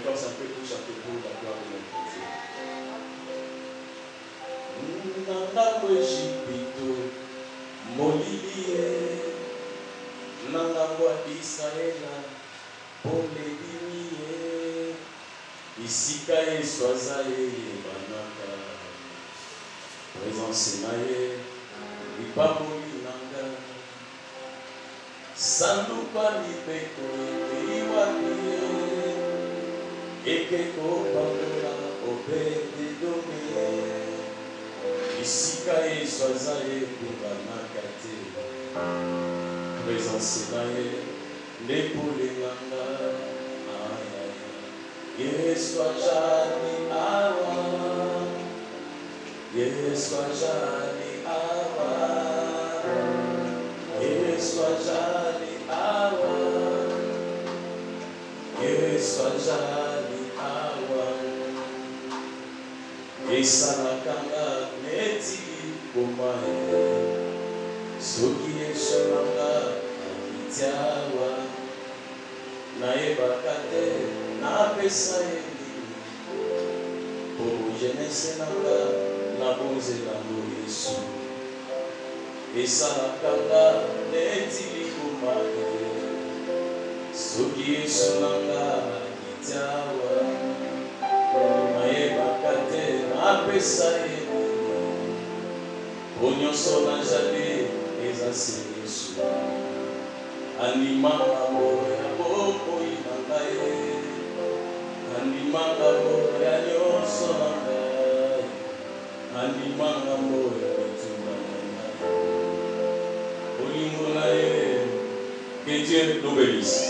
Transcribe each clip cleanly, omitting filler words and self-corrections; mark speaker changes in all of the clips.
Speaker 1: force un peu pour chanter pour la gloire de notre Dieu. Nanga Mwejipito, Molilie, Nanga Israëla, Polédimie, Isika et Soazae, Banaka, Présence Naye, Ipamoli Nanga, Sandupa Libeko, Iwapie, Ekeko Pandora, Obede Domine, Isika et Soazae, Banaka, Présence Naye, Nepole Nanga, Yeswa Jani Awa, Yeswa Jani Awa, Yeswa Jani Awa, Yeswa Jani Awa, Yesanakanga Neti Komae, Soki Yeshananga Akitiawa, Naebakate. Apesa eli, pour jeunesse nanga, na bonze lango Yesu. Esa kanga neti kumake, soki Yesu nanga kitiawa. Naeba kate apesa eli, onyoso na jale eza se Yesu. Animanga moya boko inangaye. Animanga moya nyoso nangai, animanga moya mitumba nangai. Olingo na ye, que Dieu nous bénisse.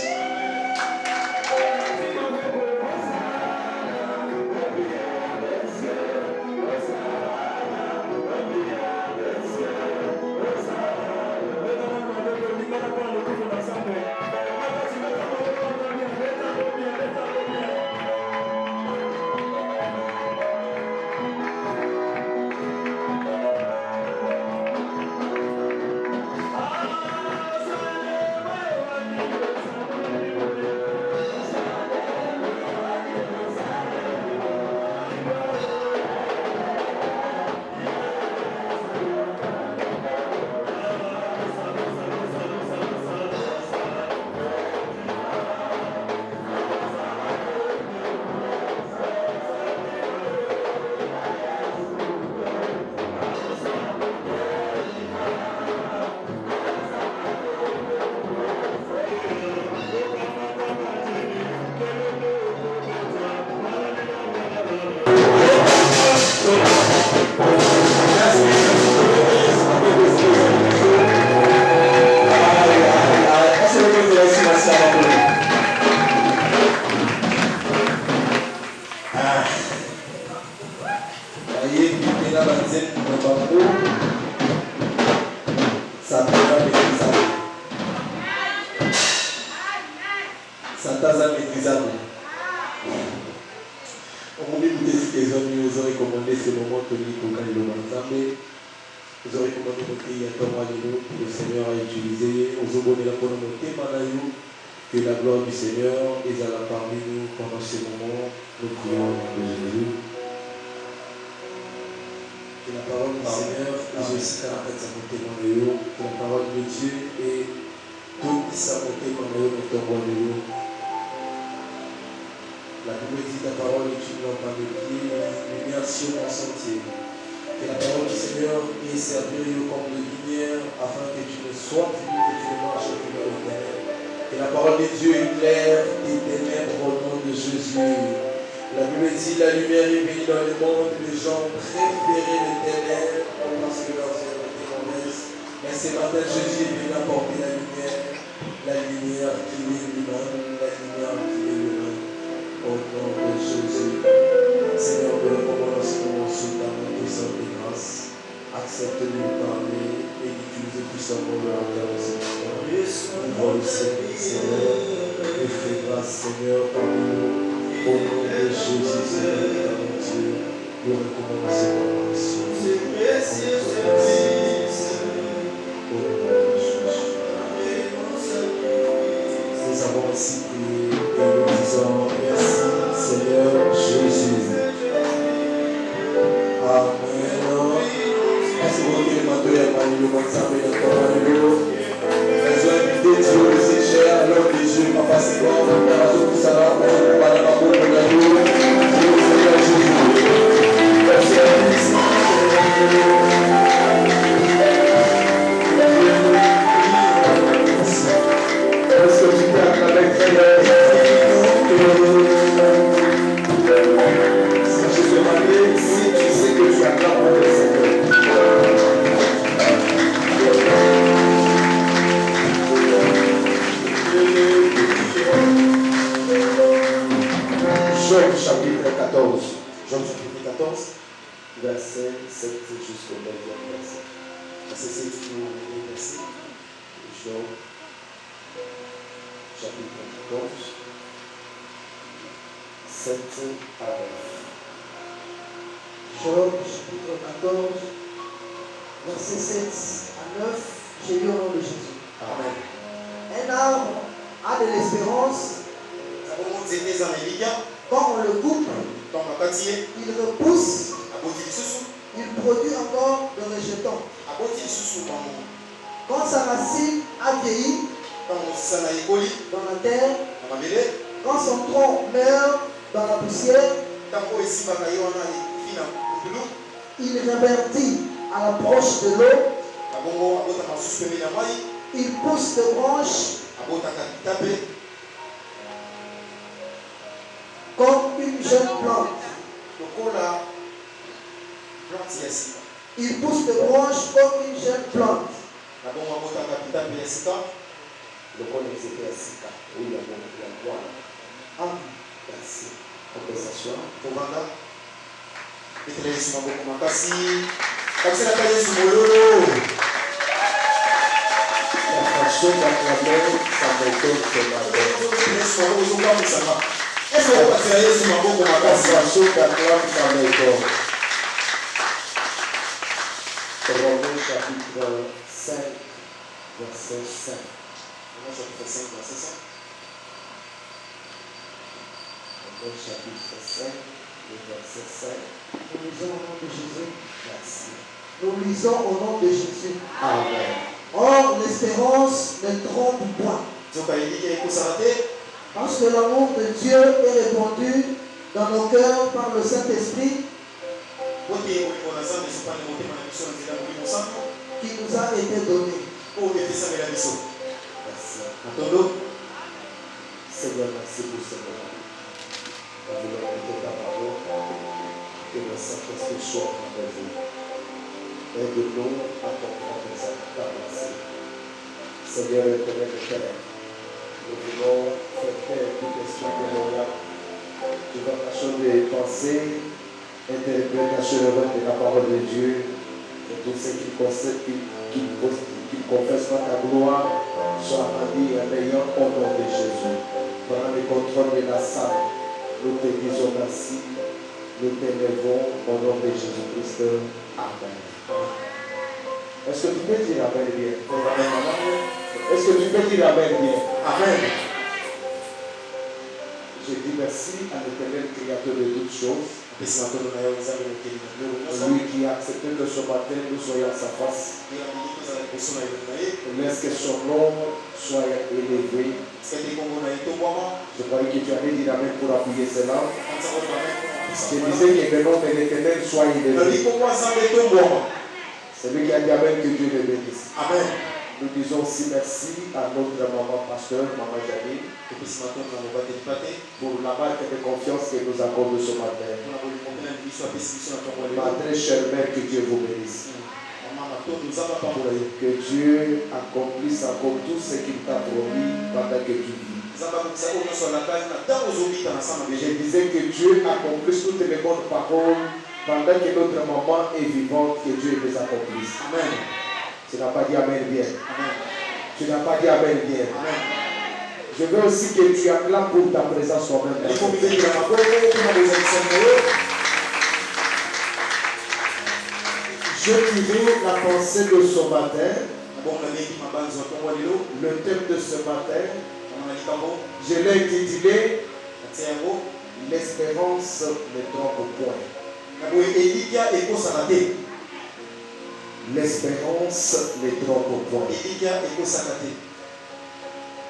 Speaker 2: Que la gloire du Seigneur est à la parmi nous pendant ces moments. Nous prions au nom de Jésus. Que la parole du Seigneur est aussi à la que la parole de Dieu est toute sa montée dans le tombeau de l'eau. La Bible dit la parole est une lampe à mes pieds, une lumière sur mon sentier. Que la parole du Seigneur est servie comme de lumière afin que tu ne sois vu, que tu ne marches plus dans le ténèbres. Que la parole de Dieu éclaire tes ténèbres au nom de Jésus. La Bible dit la lumière est venue dans le monde, les gens préféraient les ténèbres parce que leurs œuvres étaient mauvaises. Mais ce matin, Jésus est venu apporter la lumière qui est lui-même, la lumière qui est lui-même. Au nom de Jésus. Seigneur, nous recommandons sous ta main puissante de grâce. Accepte-nous de parler et d'utiliser puissamment le langage de Seigneur. Nous voyons Seigneur, et fais grâce Seigneur parmi nous. Au nom de Jésus, Seigneur, mon Dieu, nous recommandons ces moments ici. Au nom de Jésus. Nous avons ainsi prié et nous disons merci
Speaker 3: L'espérance ne trompe point.
Speaker 2: Elikia ekosaka te.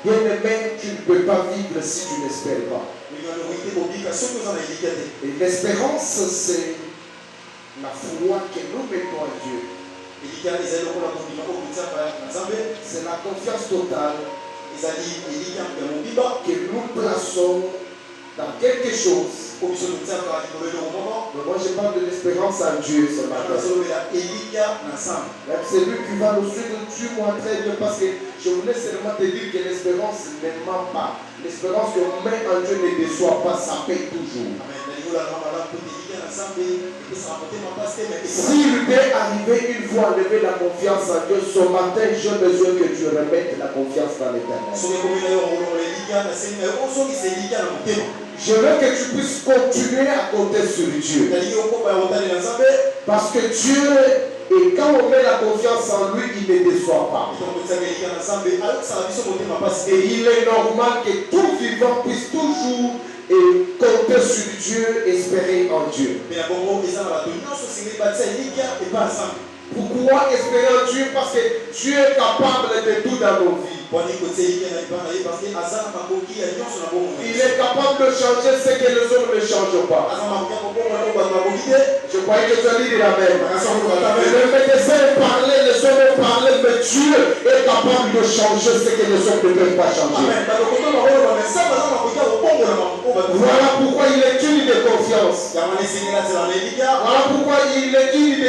Speaker 3: Bien-aimé, tu ne peux pas vivre si tu n'espères pas.
Speaker 2: Minorité obika soki oza na elikia te.
Speaker 3: Et l'espérance, c'est la foi que nous mettons en Dieu.
Speaker 2: Elikia ezali lokola kondima oyo totiaka na Nzambe.
Speaker 3: C'est la confiance totale
Speaker 2: Ezali elikia ya mobimba
Speaker 3: que nous plaçons dans quelque chose.
Speaker 2: oyo biso totiaka likolo eloko moko.
Speaker 3: Mais moi, je parle de l'espérance en Dieu ce matin.
Speaker 2: nazolobela elikia na Nzambe.
Speaker 3: Même celui qui va nous suivre, tu moi très bien, parce que je voulais seulement te dire que l'espérance ne ment pas. L'espérance qu'on met en Dieu ne déçoit pas, ça paye toujours.
Speaker 2: Amen. Na likolanga malamu mpo elikia na Nzambe epesaka motema mpasi te mais
Speaker 3: S'il t'est arrivé une fois enlever la confiance en Dieu, ce matin, j'ai besoin que tu remettes la confiance dans l'Éternel.
Speaker 2: soki ekomi na yo kolongola elikia nasengi na yo ozongisa elikia na motema.
Speaker 3: Je veux que tu puisses continuer à compter sur Dieu.
Speaker 2: nalingi okoba ya kotali na Nzambe.
Speaker 3: Parce que Dieu, et quand on met la confiance en lui, il ne déçoit pas.
Speaker 2: tokotisaka elikia na Nzambe ayokisaka biso motema mpasi te.
Speaker 3: Et il est normal que tout vivant puisse toujours compter sur Dieu, espérer en Dieu.
Speaker 2: me na bongo eza na bato nyonso esengeli batia elikia epai ya Nzambe.
Speaker 3: Pourquoi espérer en Dieu? Parce que Dieu est capable de tout dans nos vies.
Speaker 2: mponi kotia elikia na lipa na ye parce que aza na makoki ya nyonso na bongo.
Speaker 3: Il est capable de changer ce que les hommes ne changent pas.
Speaker 2: aza makoki ya kobonga to bato makoki te.
Speaker 3: Je croyais que tu as dit de la même.
Speaker 2: akasi okokata
Speaker 3: Le médecin parlait, les hommes parlaient, mais Dieu est capable de changer ce que les hommes ne peuvent pas changer.
Speaker 2: amen. bakokoto bakoloba me nzambe aza makoki ya kobongola makoki bato.
Speaker 3: Voilà pourquoi il est digne de confiance.
Speaker 2: yango na esengeli azela na elikia.
Speaker 3: Voilà pourquoi il est digne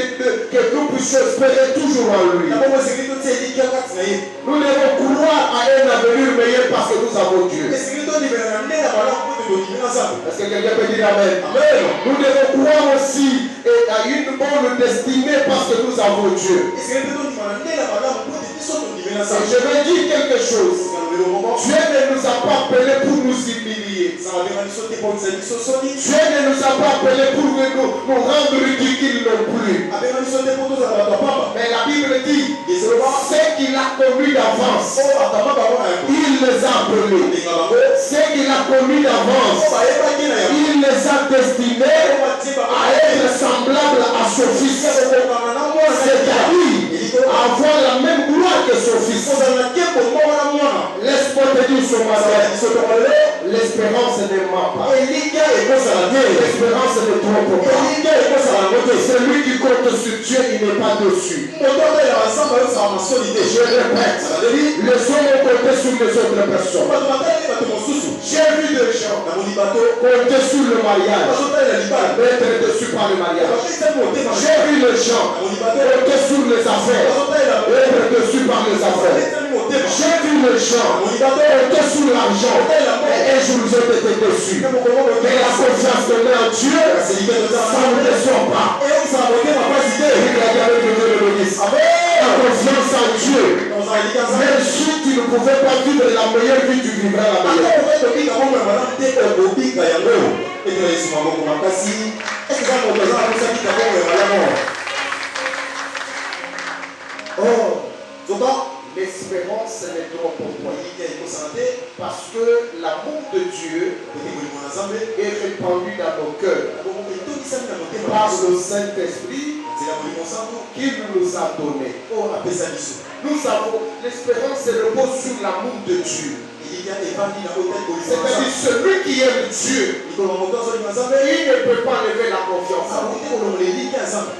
Speaker 3: que nous puissions espérer toujours en lui.
Speaker 2: na bongo esengeli totia elikia kati na ye.
Speaker 3: Nous devons croire à un avenir meilleur parce que nous avons Dieu.
Speaker 2: esengeli tondimela na nde ya malamu mpo tondimi na Nzambe.
Speaker 3: Est-ce que quelqu'un peut dire Amen?
Speaker 2: amen.
Speaker 3: Nous devons croire aussi à une bonne destinée parce que nous avons Dieu.
Speaker 2: esengeli mpe tondima na nde ya malamu mpo te biso tondimi na
Speaker 3: Et
Speaker 2: Nzambe.
Speaker 3: je vais dire quelque chose.
Speaker 2: ngalobelo moko.
Speaker 3: Dieu ne nous a pas appelés pour nous humilier.
Speaker 2: nzambe abenga biso te mpo bisa biso soni.
Speaker 3: Dieu ne nous a pas appelés pour nous rendre ridicules non plus.
Speaker 2: abenga biso te mpo tozala bato ya pamba.
Speaker 3: Mais la Bible dit,
Speaker 2: eseloba
Speaker 3: ce qu'il a connu d'avance,
Speaker 2: oyo akama bango na yango.
Speaker 3: il les a appelés.
Speaker 2: abenga bango
Speaker 3: Ce qu'il a connu d'avance,
Speaker 2: oyo bayebaki na yango.
Speaker 3: il les a destinés
Speaker 2: oyo batie bango
Speaker 3: à être semblables à son fils.
Speaker 2: kokokana na mwana.
Speaker 3: C'est-à-dire avoir la même gloire que son fils.
Speaker 2: kozala na nkembo moko na mwana.
Speaker 3: Laisse-moi te dire ce matin, l'espérance ne ment pas.
Speaker 2: elikia ekosala te.
Speaker 3: L'espérance ne trompe pas.
Speaker 2: elikia ekosala yango te.
Speaker 3: Celui qui compte sur Dieu, il n'est pas dessus.
Speaker 2: moto otelaka nzambe ayosala masoni te.
Speaker 3: Je répète, les hommes ont compté sur les autres personnes.
Speaker 2: bato bataleli bato mosusu.
Speaker 3: J'ai vu des gens
Speaker 2: namoni bato
Speaker 3: compter sur le mariage,
Speaker 2: bazotalela libala.
Speaker 3: mettre dessus par le mariage.
Speaker 2: bakisa motema.
Speaker 3: J'ai vu les gens
Speaker 2: namoni bato
Speaker 3: compter sur les affaires,
Speaker 2: bazotalela
Speaker 3: mettre dessus par les affaires.
Speaker 2: bakisami motema.
Speaker 3: J'ai vu les gens
Speaker 2: namoni bato
Speaker 3: compter sur l'argent et un jour ils ont été déçus. Mais la confiance qu'on met en Dieu, ça ne déçoit pas.
Speaker 2: eyokisaka motema mpasi te.
Speaker 3: La confiance en Dieu.
Speaker 2: ozalika
Speaker 3: Même si tu ne pouvais pas vivre la meilleure vie, tu vivras la meilleure.
Speaker 2: tobika bongo ya malamu te okobika yango etona esuma moko makasi eza moto aza na kosabika bongo ya malamu.
Speaker 3: Or,
Speaker 2: zoka
Speaker 3: l'espérance ne trompe point.
Speaker 2: elikia ekosala te.
Speaker 3: Parce que l'amour de Dieu
Speaker 2: koki molimo na Nzambe
Speaker 3: est répandu dans nos cœurs
Speaker 2: bongo etokisami na motema
Speaker 3: par
Speaker 2: na biso.
Speaker 3: le Saint-Esprit
Speaker 2: nzela molimo santu
Speaker 3: qu'il nous a donné.
Speaker 2: oyo apesa biso.
Speaker 3: Nous avons l'espérance se repose sur l'amour de Dieu.
Speaker 2: elikia evandi na oyo tali kolimo na
Speaker 3: C'est-à-dire
Speaker 2: Nzambe.
Speaker 3: celui qui aime Dieu,
Speaker 2: likolo moto azolinga Nzambe
Speaker 3: il ne peut pas lever la confiance en
Speaker 2: akoki
Speaker 3: lui.
Speaker 2: te kolongola elikia ya Nzambe.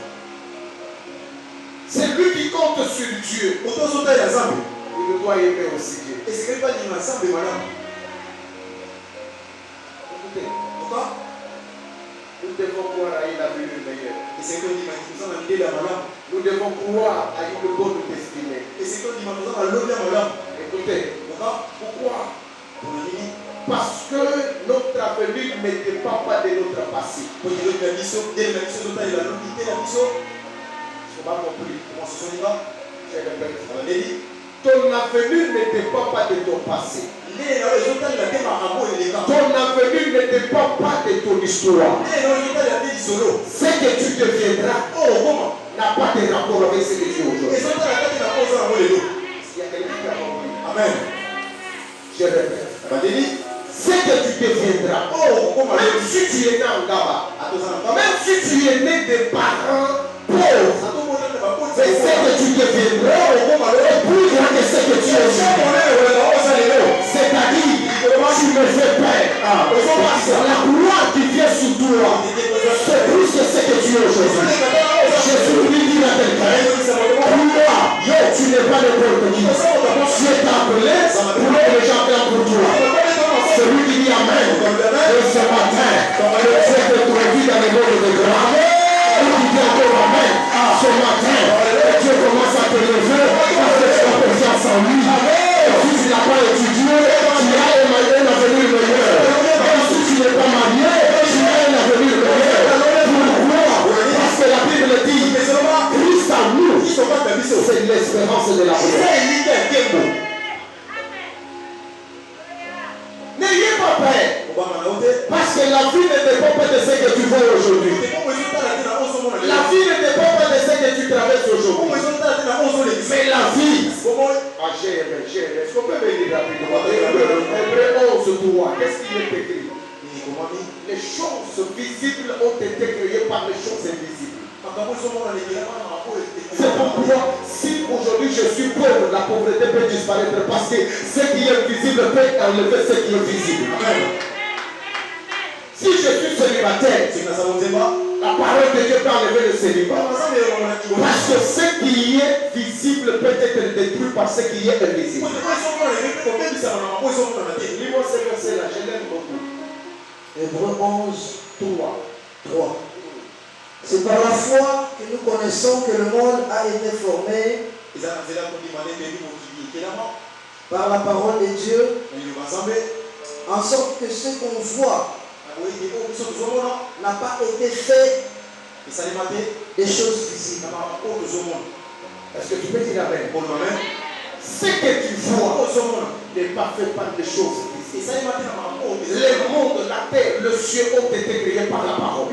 Speaker 3: Celui qui compte sur Dieu,
Speaker 2: moto azotalela Nzambe
Speaker 3: il doit aimer aussi Dieu.
Speaker 2: esengeli balinga Nzambe malamu.
Speaker 3: Écoutez,
Speaker 2: zoka
Speaker 3: nous devons croire à une avenir meilleure.
Speaker 2: esengeli ondima toza na ndele ya malamu.
Speaker 3: Nous devons croire à une bonne destinée.
Speaker 2: esengeli ondima toza na lobi ya malamu.
Speaker 3: Écoutez,
Speaker 2: zoka
Speaker 3: pourquoi?
Speaker 2: mpona nini?
Speaker 3: Parce que notre avenir ne dépend pas de notre passé.
Speaker 2: po elobi na biso ndele na biso ezotalela lobi te na biso.
Speaker 3: Tu m'as compris?
Speaker 2: komanso solinga
Speaker 3: Je répète.
Speaker 2: abaleli
Speaker 3: Ton avenir ne dépend pas de ton passé.
Speaker 2: ndele na oyo ezotalela te makambo oyo eleka.
Speaker 3: Ton avenir ne dépend pas de ton histoire.
Speaker 2: ndele na oyo ezotalela te lisolo.
Speaker 3: Ce que tu deviendras
Speaker 2: oyo okoma
Speaker 3: n'a pas de rapport avec ce que tu es aujourd'hui.
Speaker 2: ezotalela te na po oza nango lelo.
Speaker 3: Il y a quelqu'un qui a compris.
Speaker 2: amen.
Speaker 3: Je répète.
Speaker 2: abaleli
Speaker 3: Ce que tu deviendras,
Speaker 2: oyo okoma
Speaker 3: même si tu es né en Gaba,
Speaker 2: atoza na ngaba
Speaker 3: même si tu es né de parents pauvres,
Speaker 2: atomona na bakoti
Speaker 3: mais ce que tu deviendras est plus grand que ce que tu es aujourd'hui. C'est-à-dire, tu me fais peur. La gloire qui vient sur toi, c'est plus que ce que tu es aujourd'hui. Jésus lui dit à quelqu'un, pour moi, tu n'es pas n'importe qui. Tu es appelé pour que les gens viennent pour toi. Celui qui dit Amen, et ce matin, le Dieu de ton vie dans le monde de grâce, et qui dit encore Amen, ce matin, Dieu commence à te lever parce que tu as confiance en lui. Et si tu n'as pas étudié, tu as un avenir meilleur. Même si tu n'es pas marié, tu as un avenir meilleur. Pourquoi? Parce que la Bible dit, Christ en nous, c'est l'espérance de la vie. N'ayez pas peur. Parce que la vie ne dépend pas de ce que tu vois aujourd'hui. La vie ne dépend pas de ce que tu traverses aujourd'hui. Mais la vie. Est-ce qu'on peut venir rapidement? Hébreux 11:3. Qu'est-ce qu'il est écrit? Les choses visibles ont été créées par les choses invisibles. C'est pourquoi si aujourd'hui je suis pauvre, la pauvreté peut disparaître parce que ce qui est visible peut enlever ce qui est visible. Si je suis célibataire, la parole de Dieu peut enlever le célibat. Parce que ce qui est visible peut être détruit par ce qui est invisible. Lis-moi ce verset-là, je l'aime beaucoup.
Speaker 4: Hébreux 11:3. C'est par la foi que nous connaissons que le monde a été formé par la parole de Dieu, en sorte que ce qu'on voit n'a pas été fait des choses visibles.
Speaker 3: Est-ce que tu peux dire Amen? Ce que tu vois n'est pas fait par des choses visibles. Le monde, la terre, le ciel ont été créés par la parole.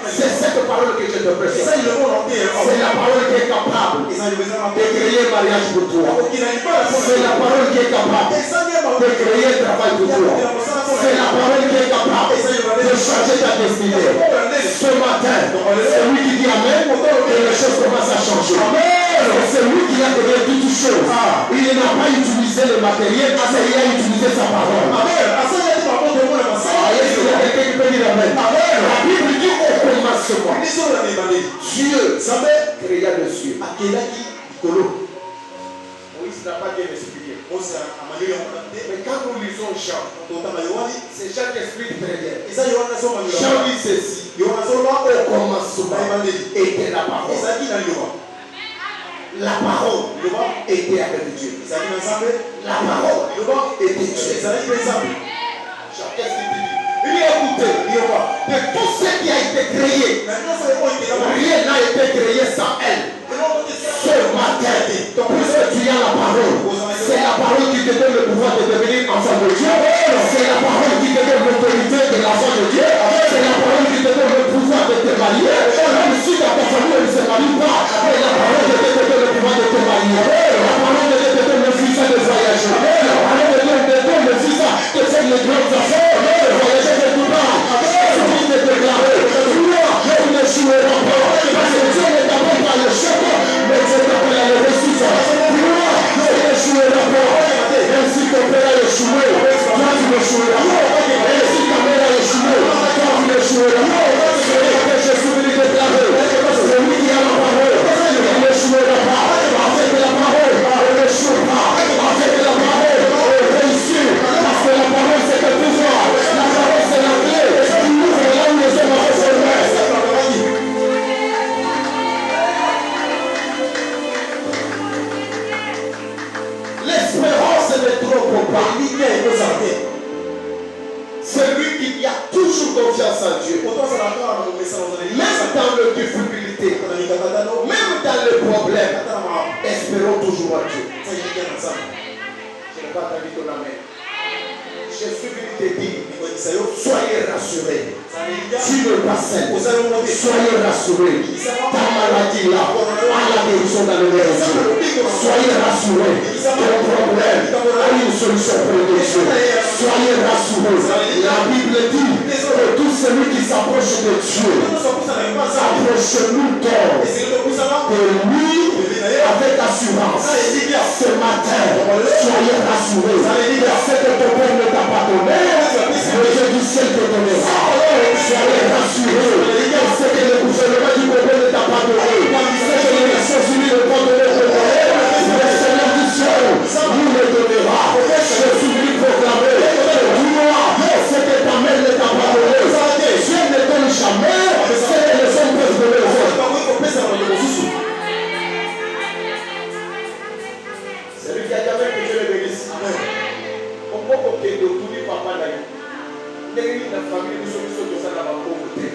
Speaker 3: C'est cette parole que je te prêche. C'est la parole qui est capable de créer un mariage pour toi. C'est la parole qui est capable de créer un travail pour toi. C'est la parole qui est capable de changer ta destinée. Ce matin, c'est lui qui dit Amen et les choses commencent à changer. C'est lui qui a créé toutes choses. Il n'a pas utilisé le matériel, mais il a utilisé sa parole. Est-ce qu'il y a quelqu'un qui peut dire Amen? La Bible dit au commencement, Dieu créa le ciel. Moïse n'a pas bien expliqué. Mais quand nous lisons Jean, c'est Jean qui explique très bien. Jean dit ceci. Au commencement était la parole. La parole était avec Dieu. La parole était Dieu. Qu'est-ce qu'il dit? Il dit écoutez, de tout ce qui a été créé, rien n'a été créé sans elle. Ce matin, puisque tu as la parole, c'est la parole qui te donne le pouvoir de devenir enfant de Dieu. C'est la parole qui te donne l'autorité de l'enfant de Dieu. C'est la parole qui te donne le pouvoir de te marier. Même si dans ta famille ne se marie pas, mais la parole de Dieu te donne le pouvoir de te marier. La parole de Dieu te donne le visa de voyager. La parole de Dieu te donne le visa de faire les grandes affaires. Voyager de tout part. C'est de déclarer. Toi, tu ne joueras pas. Parce que Dieu ne t'appelle pas le chef, mais Dieu t'appelle à le réciter. Toi, tu ne joueras pas. Même si ton père a échoué, toi tu ne joueras pas. Et si ta mère a échoué, toi tu ne joueras pas. C'est ce que Jésus veut déclarer. C'est lui qui a la parole. Il ne jouera pas. Avec la parole, on ne joue pas. Avec la parole, on réussit. Parce que la parole c'est le pouvoir. La parole c'est la clé. Tu ouvres là où les hommes ont fermé. L'espérance ne trompe pas. Celui qui a toujours confiance en Dieu, même dans les difficultés, même dans les problèmes, espérons toujours en Dieu. Je n'ai pas entendu ton amen. Jésus te dit, soyez rassurés. Tu n'es pas seul. Soyez rassurés. Ta maladie là, à la guérison dans le nom de Dieu. Soyez rassurés. Ton problème a une solution pour le Dieu. Soyez rassurés. La Bible dit que tout celui qui s'approche de Dieu s'approche nous tôt. De lui l'assurance. Ce matin, soyez rassurés. Ce que ton père ne t'a pas donné, le Dieu du ciel te donnera. Soyez rassurés. Ce que le gouvernement du Congo ne t'a pas donné, ce que les Nations Unies ne t'ont donné, le Seigneur du ciel nous le donnera. Je suis venu proclamer que dis-moi ce que ta mère ne t'a pas donné. Dieu ne donne jamais ce que les hommes peuvent donner aux autres. Celui qui a jamais que Dieu le bénisse. Amen. On peut que de tout papa d'ailleurs. La famille nous sommes tous à la côté.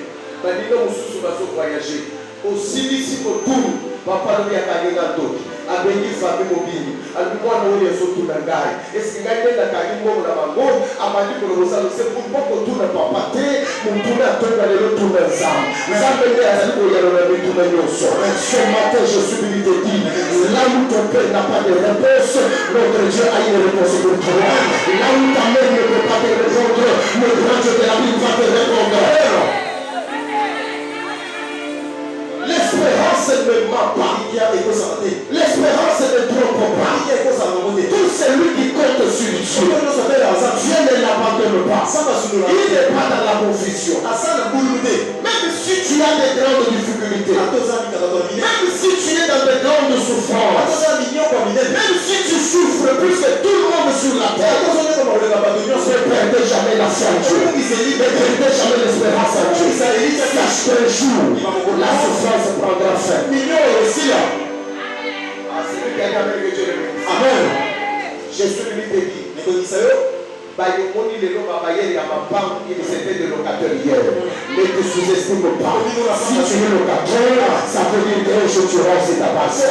Speaker 3: Nous sommes voyager. Aussi ici pour tout. Papa nous a gagné dans tout. A béni famille mobile. A nous voir nous les autres dans gagne. Et ce qui gagne la gagné pour la bango. A m'a dit pour le rosal c'est pour pas que tout ne pas pâté. Mon tout n'a pas de l'autre dans ça. Ça me dit à nous il y a le tout dans nos sons. Ce matin je suis venu te dire là où ton père n'a pas de réponse, notre Dieu a une réponse pour toi. Là où ta mère ne peut pas te répondre, le grand Dieu de la Bible va te répondre. L'espérance ne ment pas. L'espérance ne trompe pas. Tout celui qui compte sur Dieu, Dieu ne l'abandonne pas. Il n'est pas dans la confusion. Même si tu as des grandes difficultés, même si tu es dans des grandes souffrances, même si tu souffres plus que tout le monde sur la terre, ne perdez jamais la foi en Dieu. Ne perdez jamais l'espérance en Dieu. Sache qu'un jour, la souffrance prendra fin. Amen. Je suis venu te dire. Bayomoni les lots babayeri à ma banque, il s'était de locataire hier. Ne te sous-estime pas. Si tu es locataire, ça veut dire que je te rends ta base.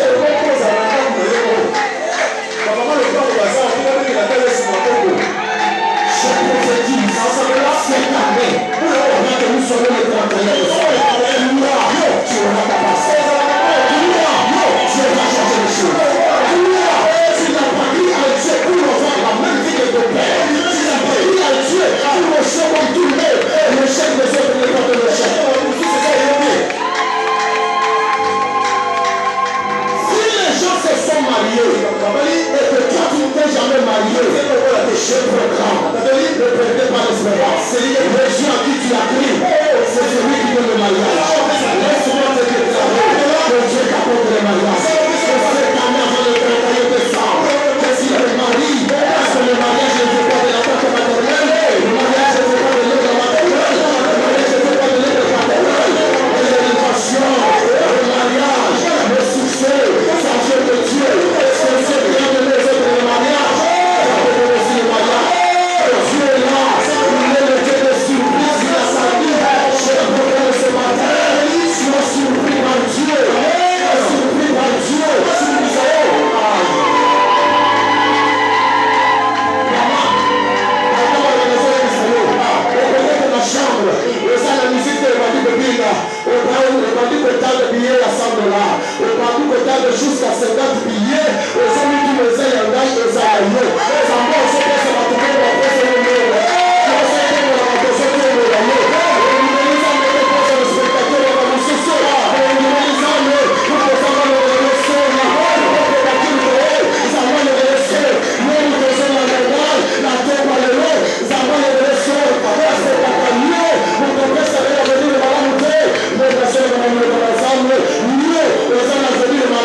Speaker 3: Je prophétise cette année, pendant que nous sommes le 31 décembre, tu auras ta base. Tu vas changer les choses. Tu n'as pas dit à Dieu pour avoir la même vie que ton père. Dieu, pour le chef de tout le monde, le chef des autres n'est pas de le chef. Si les gens se sont mariés et que toi tu ne t'es jamais marié, je proclame, ne perdez pas l'espérance. Le Dieu à qui tu as cru, c'est celui qui donne le mariage. Laisse-moi te déclarer que Dieu t'apporte le mariage. C'est cette année avant le 31 décembre que si tu te maries, parce que le mariage ne fait pas de la porte maternelle. Jusqu'à 50 billets, aux amis qui me aient engagé aux aïeux. Les enfants, c'est que ça va te faire la presse au monde. C'est que la proposition de l'année. Les amis, pour le spectateur, on va nous soucier. Les amis, pour que ça va nous laisser. La bonne, pour que la culture, ça va nous laisser. Nous, nous faisons la normale, la terre va le long, ça va nous laisser. C'est pas comme mieux, pour que ça va venir de la montée. Les personnes vont nous dans l'ensemble. Mieux, les gens vont venir de la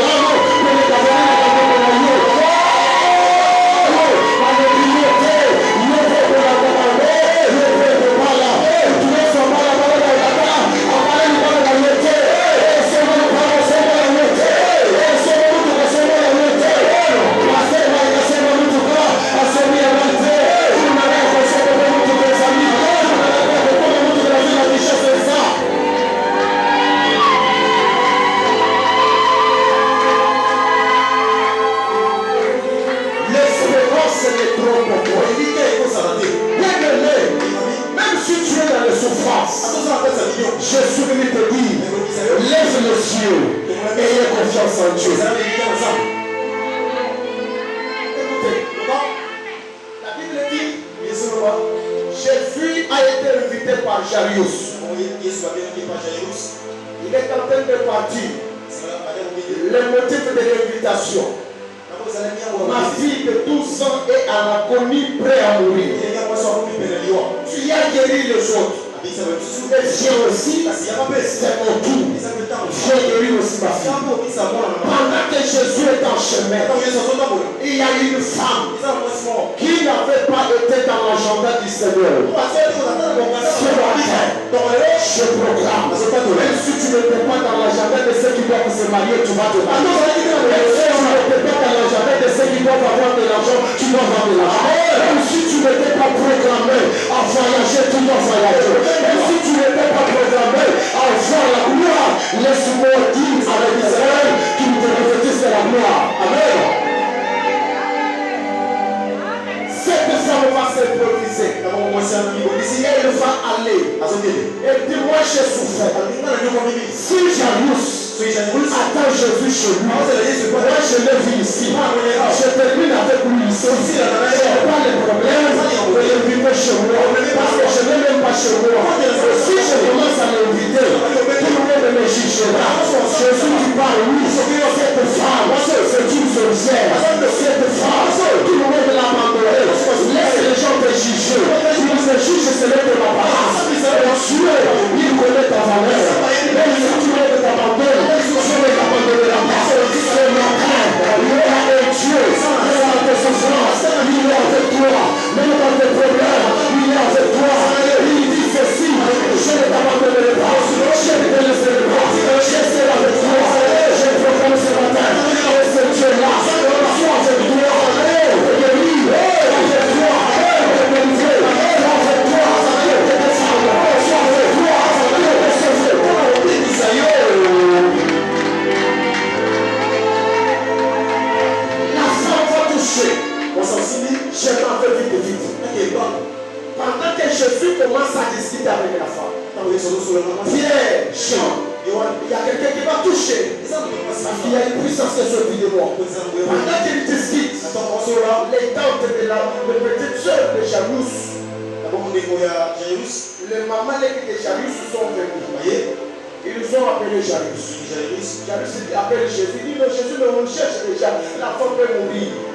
Speaker 3: je suis venu te dire, lève les yeux, ayez confiance en Dieu. Écoutez, la Bible dit, Jésus a été invité par Jairus. Il est en train de partir. Le motif de l'invitation. Ma fille de 12 ans est en agonie, prête à mourir. Tu y as guéri les autres. Et viens aussi, c'est mon tour. J'ai guéri aussi ma fille. Pendant que Jésus est en chemin, il y a une femme qui n'avait pas été dans l'agenda du Seigneur. Ce matin, je proclame, même si tu n'étais pas dans l'agenda de ceux qui doivent se marier, tu vas te marier. Même si tu n'étais pas dans l'agenda de ceux qui doivent avoir de l'argent, tu vas avoir de l'argent. Même si tu n'étais pas programmé à voyager, tu vas voyager. Même si tu n'étais pas programmé à voir la gloire, laisse-moi dire avec Israël qu'il te revêtisse de la gloire. Amen. Cette femme va s'improviser. Elle va aller. Elle dit, moi j'ai souffert. Si j'annonce, attends Jésus chez lui. Moi je l'ai vu ici. Je termine avec lui ici. Je n'ai pas les problèmes de l'inviter chez moi. Parce que je n'ai même pas chez moi. Si je commence à l'inviter, tout le monde me jugera. Jésus dit pas oui. Cette femme, c'est une sorcière. Cette femme, tout le monde l'a abandonnée. Laisse les gens te juger. Ils te jugent, c'est leur apparence. Dieu, il connaît ta valeur. Même si tu veux t'abandonner, je ne t'abandonnerai pas. Ce matin, il y a un Dieu. Même dans tes souffrances, il est avec toi. Même dans tes problèmes, il est avec toi. Il dit ceci, je ne t'abandonnerai pas. Je ne te laisserai pas. Je serai avec toi. Je proclame ce matin. Et ce Dieu-là, sois avec toi. Et lui, avec toi. Je m'en vais vite. Pendant que Jésus commence à discuter avec la femme, Pierre, Jean, il y a quelqu'un qui va toucher. Parce qu'il y a une puissance qui est sortie de moi. Pendant qu'il discute, les tantes de la petite soeur de Jairus, les mamans de Jairus sont venues. Ils ont appelé Jairus. Jairus appelle Jésus. Il dit, mais Jésus, on cherche déjà. La femme peut mourir.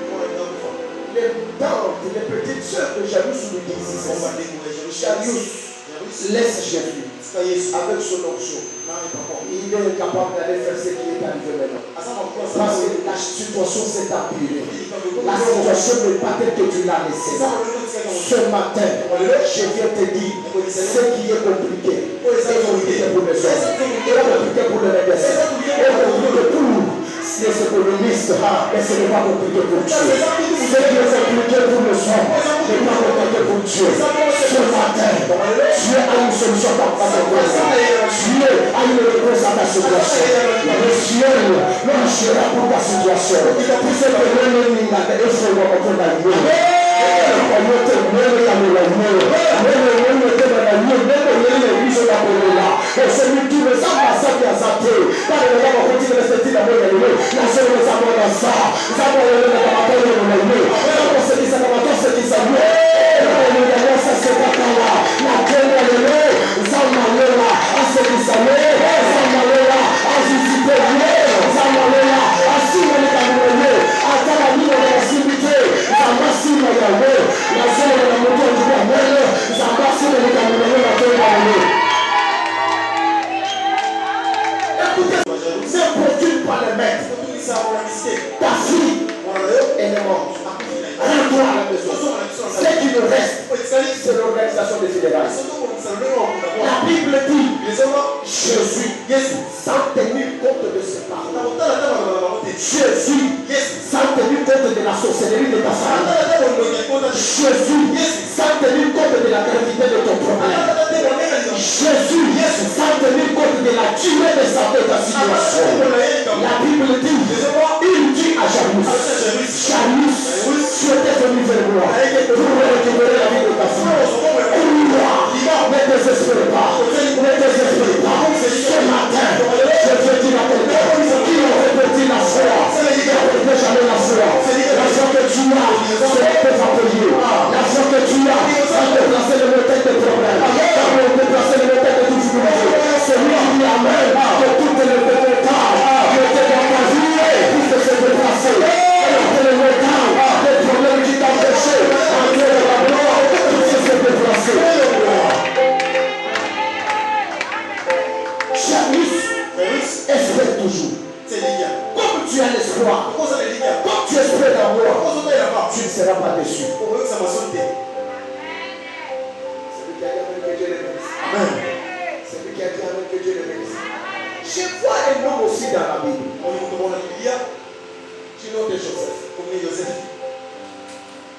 Speaker 3: Les tantes, les petites soeurs de Jairus lui disent, Jairus, laisse Jésus avec son onction. Il est capable d'aller faire ce qui est arrivé maintenant. Parce que la situation s'est empirée. La situation n'est pas telle que tu l'as laissée. Ce matin, je viens te dire ce qui est compliqué. C'est compliqué pour les hommes. C'est compliqué pour les médecins. C'est compliqué pour les économistes. Mais ce n'est pas compliqué pour Dieu. Ce qui est compliqué pour les hommes n'est pas compliqué pour Dieu. Ce matin, Dieu a une solution pour ta situation. Dieu a une réponse à ta situation. Le ciel marchera pour ta situation. Pour ce que l'ennemi n'a pas fait contre la vie. Ta fille, elle est morte. Rends-toi à la maison. Ce qui nous reste, c'est l'organisation des fédérales. La Bible dit, Jésus, sans tenir compte de ses parents. Jésus, sans tenir compte de la sorcellerie de ta famille. Jésus, sans tenir compte de la gravité de ton problème. Jésus, sans tenir compte de la durée de sa situation. La Bible dit, il dit à Jairus, tu étais venu vers moi pour récupérer la vie de ta fille. Ne désespère pas. Ne désespère pas. Ce matin, je veux dire à quelqu'un qui a répété la foi, qui a répété jamais la foi. La foi que tu as, c'est va payer. La foi que tu as, va te placer le moteur de problème. Va te placer le moteur de difficulté. C'est lui qui dit Amen. Que toutes les pétales, mettez dans ta foi,
Speaker 4: Okoza na ligne.
Speaker 3: comme tu es près d'amour,
Speaker 4: Okoza na yaba.
Speaker 3: tu ne seras pas déçu.
Speaker 4: Okoza sa masonte.
Speaker 2: Celui qui a dit Amen, que Dieu le bénisse.
Speaker 4: Amen.
Speaker 2: Celui qui a dit Amen, que Dieu le bénisse.
Speaker 3: Je vois un homme aussi dans la Bible.
Speaker 4: On est dans la Biblia.
Speaker 2: Tu nom de Joseph.
Speaker 4: Comme les Joseph.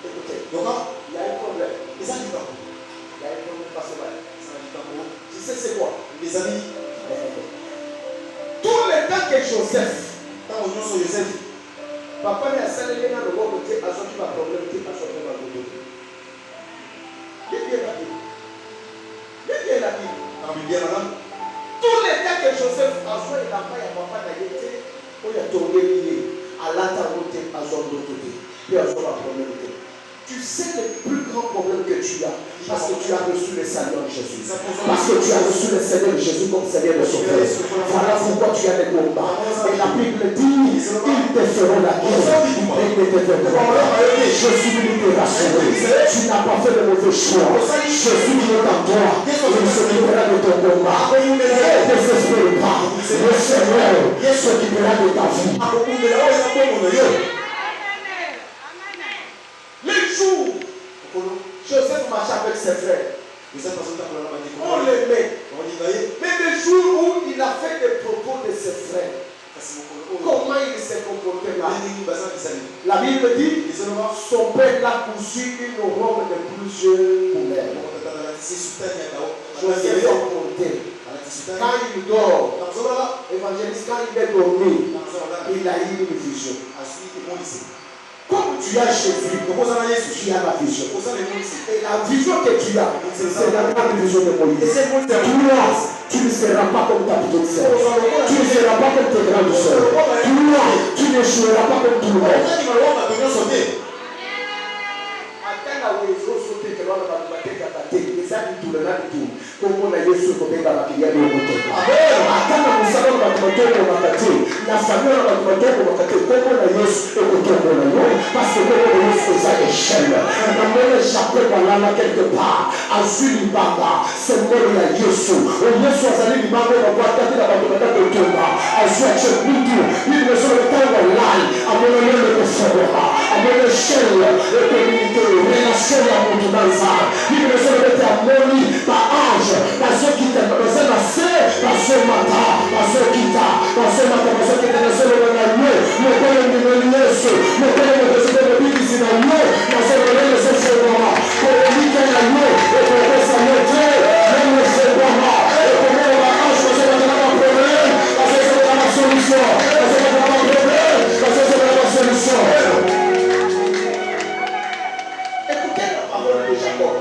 Speaker 2: Écoutez,
Speaker 4: Donc,
Speaker 2: il y a un problème.
Speaker 4: les amis,
Speaker 2: Il y a un problème parce que
Speaker 4: ça dit pas beaucoup.
Speaker 2: tu sais c'est quoi?
Speaker 4: Les amis,
Speaker 3: Tout le temps que Joseph,
Speaker 4: quand on est sur Joseph,
Speaker 2: papa n'a pas de dans le monde côté à son qui va problème qui a son problème à côté. Bien la Bible. Bien la Bible.
Speaker 4: dans la Biblia, madame,
Speaker 2: Tout le temps que Joseph a joué la main à papa n'a été, on a tourné lié à l'attente à son côté. Puis à son problème. Tu sais le plus grand problème que tu as parce que tu as reçu le salut en Jésus. Parce que tu as reçu le Seigneur Jésus comme Seigneur de son cœur. Voilà pourquoi tu as des combats. Et la Bible dit, ils te feront la guerre. Ils ne te feront pas. Jésus venu te rassurer. Tu n'as pas fait de mauvais choix. Jésus vient en toi. Il s'occupera de ton combat. Ne désespère pas. Le Seigneur s'occupera de ta vie. Les jours, Joseph marchait avec ses frères. On l'aimait. Mais les jours où il a fait des propos de ses frères, comment il s'est comporté là? La Bible dit, son père l'a cousu une robe de plusieurs couleurs. Joseph a porté. Quand il dort, évangéliste, quand il est dormi, il a eu une vision. Comme tu as Jésus, tu as la vision. Et la vision que tu as, c'est la grande vision de Moïse. Toi, tu ne seras pas comme ta petite sœur. Tu ne seras pas comme tes grandes sœurs. Toi, tu ne joueras pas comme tout le monde. Komona Yesu kobenga bakiyani omotoka. Akana musala batumatoka makati. Na famille batumatoka makati. Komona Yesu ekotomona yo. Parce que komona Yesu eza échelle. Na mona chapeau balala quelque part. Azuli baba. C'est mort ya Yesu. O Yesu azali libanga na kwatati na batumata kotomba. Azwa chebutu. Il ne se retrouve pas là. Amona le kofora. Amona échelle. Le communauté. Relation ya mutu danza. Il ne se retrouve pas moni ba ange. Parce qu'il t'a passé la fée, parce que matin, parce qu'il t'a passé la fée, parce qu'il t'a passé le lieu, le père de l'Unies, le père de l'Unies, ici dans le lieu, parce que le Seigneur, pour le lieu, et pour le Seigneur Dieu, même le Seigneur, et pour le ange, parce que c'est la problème, parce que c'est la solution, parce que c'est la problème, parce que c'est la solution. Écoutez la parole de Jacob.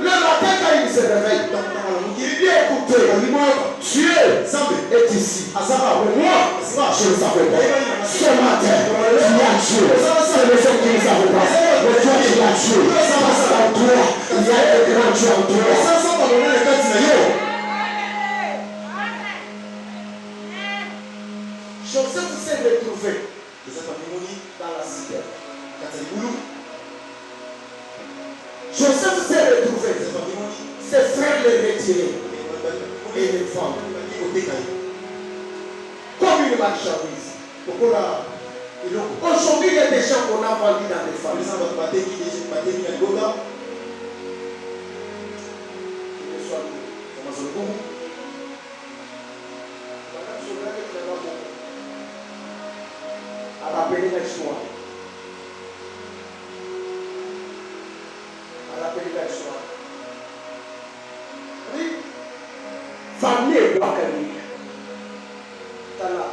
Speaker 2: Le matin, quand il se réveille, il dit écoutez, Dieu est ici. Moi, je ne savais pas. Ce matin, tu as Dieu. C'est les gens qui ne savent pas. Mais toi, tu as Dieu. Parce qu'en toi, il y a un grand Dieu en toi. Joseph s'est retrouvé dans la cité. Joseph s'est retrouvé. Ses frères les retiraient et les vendent comme une marchandise. Aujourd'hui, il y a des gens qu'on a vendus dans les femmes. À rappeler l'histoire. À rappeler l'histoire. Famille est bloquée. Tala,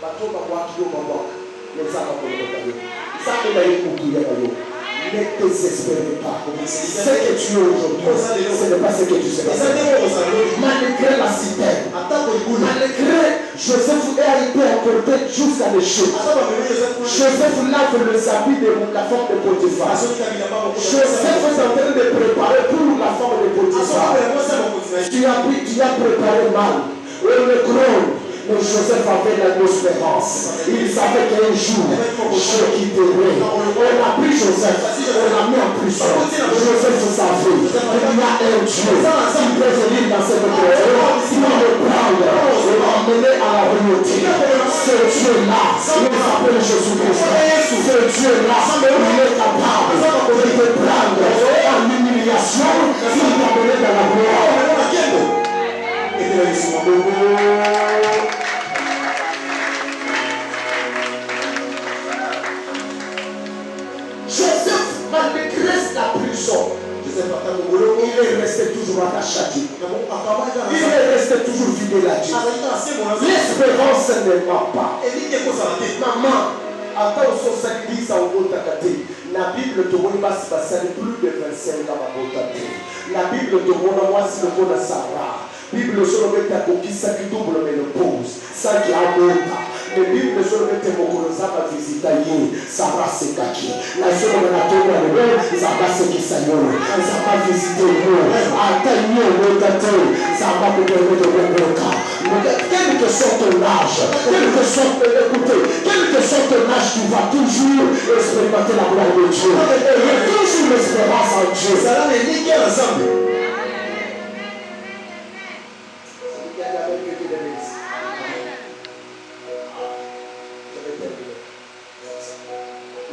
Speaker 2: bateau va boire, tu vas boire. Les gens vont boire. Ça, on a eu pour qu'il y ait pas. Ne désespérez pas. Ce que tu es aujourd'hui, ce n'est pas ce que tu seras. Malgré la cité, malgré Joseph est arrivé à porter jusqu'à l'échelle. Joseph lave les habits de la femme de Potiphar. Joseph est en train de préparer pour la femme de Potiphar. Tu as préparé mal. Le crâne. Mais Joseph avait la espérance. Il savait qu'un jour, je quitterai. On a pris Joseph, on l'a mis en prison. Joseph savait qu'il y a un Dieu qui peut venir dans cette prison. Il va le prendre.
Speaker 3: amener à la royauté. Ce Dieu-là, il s'appelle Jésus-Christ. Ce Dieu-là, il est capable de te prendre en humiliation et de t'amener dans la gloire. Joseph, malgré la prison, il est resté toujours attaché à Dieu. Il est resté toujours fidèle à Dieu. L'espérance ne ment pas. Maman, attends au sacrifice à Obotakate. La Bible te montre pas si ça plus de 25 ans à la Bible te montre moi si le bon à Sarah. Bible solo met à kokisa qui double mais le pose. Ça qui a monta. La Bible solo met à mokoloza ma visita ye. Sarah se kaki. La solo na toba le même. Ça va se qui ça yo. Ça va visiter yo. Attends yo le gâteau. Ça va te permettre de voir. Quel que soit ton âge, quel que soit, écoutez, quel que soit ton âge, tu vas toujours expérimenter la gloire de Dieu. Et il y a toujours l'espérance en Dieu. Ça va les niquer ensemble.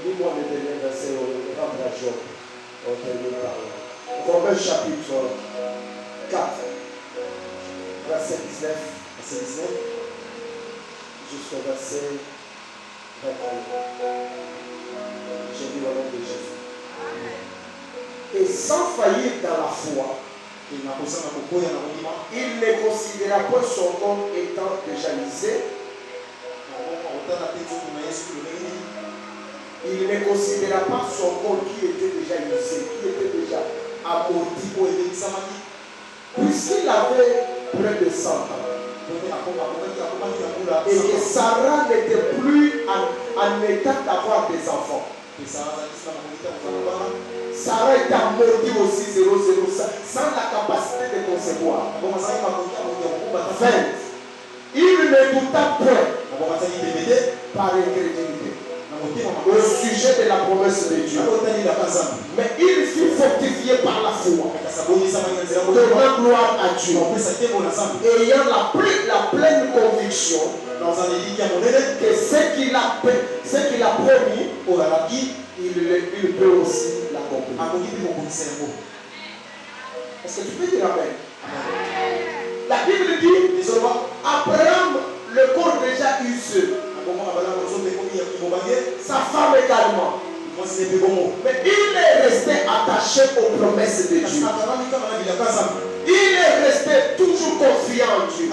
Speaker 3: Lis-moi le dernier verset, on rentre à Job. On termine par là. Romains chapitre 4, verset 19. Jusqu'au verset 21. J'ai dit au nom de Jésus. Et sans faillir dans la foi, il ne considéra pas son corps étant déjà lisé. Il ne considéra pas son corps qui était déjà usé, qui était déjà amorti, puisqu'il avait près de 100 ans. Et que Sarah n'était plus en état d'avoir des enfants. Sarah était amortie aussi 005, sans la capacité de concevoir. Il ne douta point par incrédulité au sujet de la promesse de Dieu. Mais il fut fortifié par la foi, donnant gloire à Dieu, ayant la pleine conviction que ce qu'il a promis, il peut aussi l'accomplir. Est-ce que tu peux dire amen? La Bible dit, Abraham, le corps déjà usé, sa femme également. Mais il est resté attaché aux promesses de Dieu. Il est resté toujours confiant en Dieu.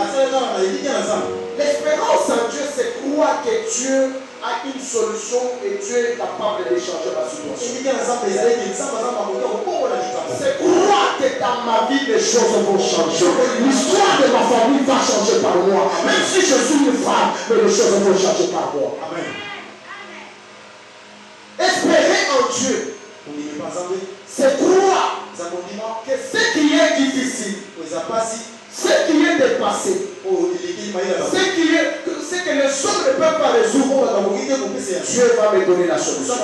Speaker 3: L'espérance en Dieu, c'est croire que Dieu a une solution et Dieu est capable de changer ma situation. C'est croire que dans ma vie, les choses vont changer. L'histoire de ma famille va changer par moi. Même si je suis une femme, mais les choses vont changer par moi. Amen. Espérer en Dieu, c'est croire que ce qui est difficile, ce qui est dépassé, ce que les hommes ne peuvent pas résoudre, Dieu va me donner la solution.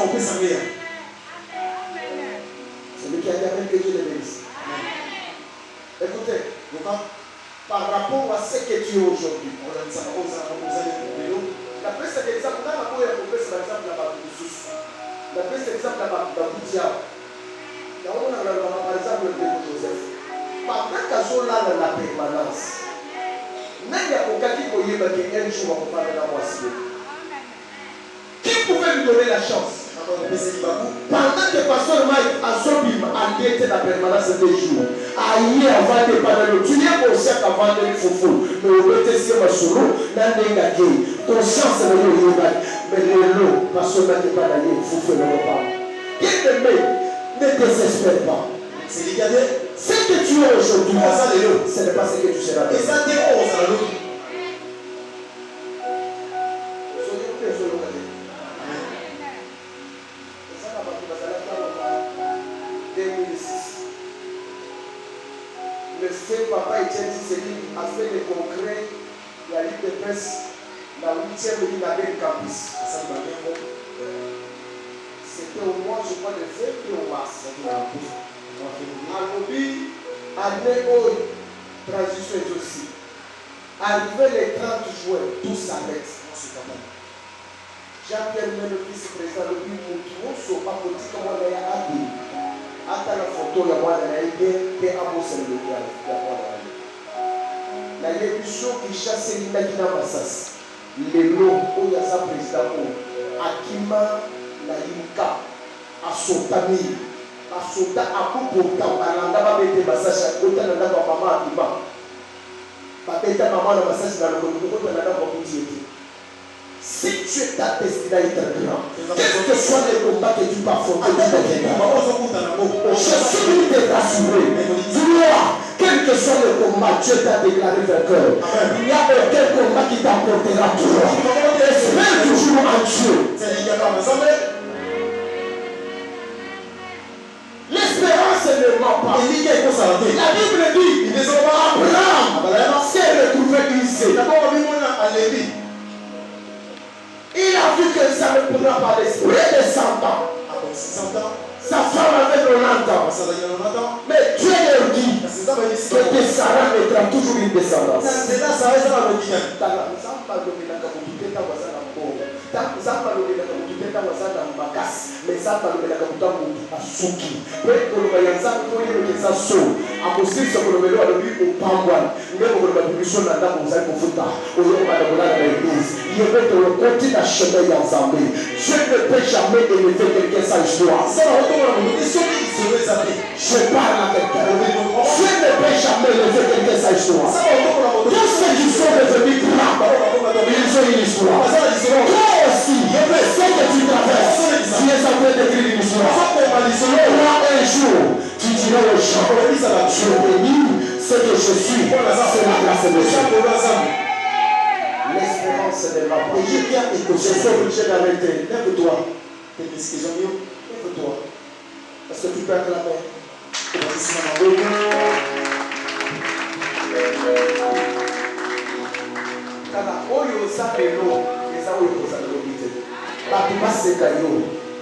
Speaker 3: Celui qui a gardé que Dieu le bénisse. Écoutez, par rapport à ce que tu es aujourd'hui, la peste est exemple, dans la peste par exemple, la peste est exemple, par exemple, le Joseph. Pendant que là dans la permanence, qui pouvait lui donner la chance? Pendant que pasteur Mike a Sobim a été la permanence des jours, aïe avant de parler, tu n'es pas aussi qu'avant de foufou, mais au BTC Masoro, n'a négagé, conscience de l'eau, mais l'eau, pasteur Mike n'est pas d'aller, foufou ne pas. Bien-aimé, ne désespère pas. Ce que tu es aujourd'hui, ce n'est pas ce que tu seras. Le fait papa Etienne Tshisekedi a fait le congrès, la Ligue de presse, la 8e ligne avec le campus. C'était au mois, je crois, de février ou mars. À Lobi, à Néo, transition aussi.
Speaker 5: Arrivé le 30 juin, tout s'arrête. Jean-Pierre, le vice-président, le Moutou, pas politique, comme on a dit. Attends la photo, il y a moi, il y a un beau salut. La émission qui chasse l'Inakina Massas. Les lots où il y a sa président, Akima, la Yimka, à Sotami, à Sota, à Poupotam, à Landaba, Bete, Massage, à Kota, à Landaba, Maman, Akima. Papeta, Maman, la Massage, dans le Kota, à Landaba, Poupotam. Si tu es ta destinée à être grand, quels que soient les combats que tu vas affronter, je suis venu te rassurer. Toi, quel que soit le combat, Dieu t'a déclaré vainqueur. Il n'y a aucun combat qui t'apportera toi. Espère toujours en Dieu. L'espérance ne ment pas. La Bible dit Abraham s'est retrouvé glissé. Il a vu que ça ne pourra pas laisser. Près de 100 ans. Sa femme avait 90 ans. Mais Dieu leur dit que de Sarah mettra toujours une descendance. Mais ça va le à Souki. Mais pour le Bayanza, il faut dire que ça saut. À Mossi, ce que le vélo a le but au Pamwan. Même pour le mission n'a pas besoin de foutre. Au lieu de l'église. Il y avait le côté d'un chemin ensemble. Dieu ne peut jamais élever quelqu'un sans histoire. Je parle à quelqu'un. Dieu ne peut jamais élever quelqu'un sans histoire. Tous ceux qui sont devenus grands, ils ont une histoire. Toi aussi, ce que tu traverses, tu es en train d'écrire une histoire. Un jour, tu diras au chant, je bénis ce que je suis, c'est la grâce de Dieu. L'espérance ne va pas. Je suis obligé d'arrêter. Lève-toi. Lève-toi. Est-ce que tu peux acclamer? Kala oyo sabelo eza oyo kozala lobite. Bato baseka yo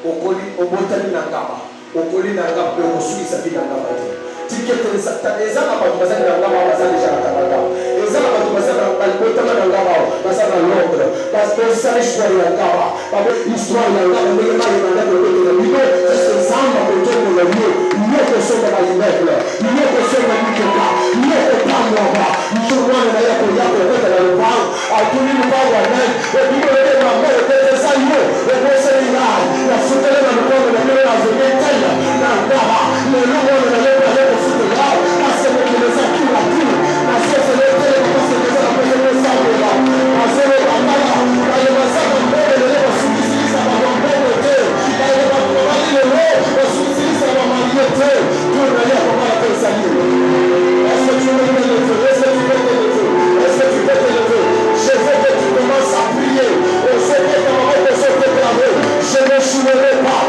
Speaker 5: okoli obotani na ngaba. Okoli na ngaba pe kosukisa bi na ngaba te. Tiketeleza eza na bato bazali na ngaba bazali deja na tabata. Eza na bato bazali na balibotama na ngaba bazali na Londres. Parce que ça histoire ya ngaba. Parce que histoire ya ngaba ndenge mali na ndenge lokoto na bino. C'est samba kotongo na yo. Yo kosonga na immeuble. Yo kosonga mitoka. Yo kopangwa. Yo mwana na yako yako kota na lupango. Atuni lupango ane. Ebiko lebe na mbele tete sa yo. Ebose ni nai. Na futele na lupango na mbele na zeme tena. Na ngaba. Lelo mwana na lebe na lebe fute lao. Na sebe kileza kila kila. Na sese lebe na sebe na mbele na sabe la. Na sebe na mbala. Na yeba sabe mbele na lebe sukisisa na mbele te. Na yeba kumali lelo. Na sukisisa na mbele te. Tuna yako mara pesa hiyo. Est-ce que tu peux te lever? Est-ce que tu peux te lever? Est-ce que tu peux te lever? Je veux que tu commences à prier. Au Seigneur, dans le monde de ce déclaré, je ne chouerai pas.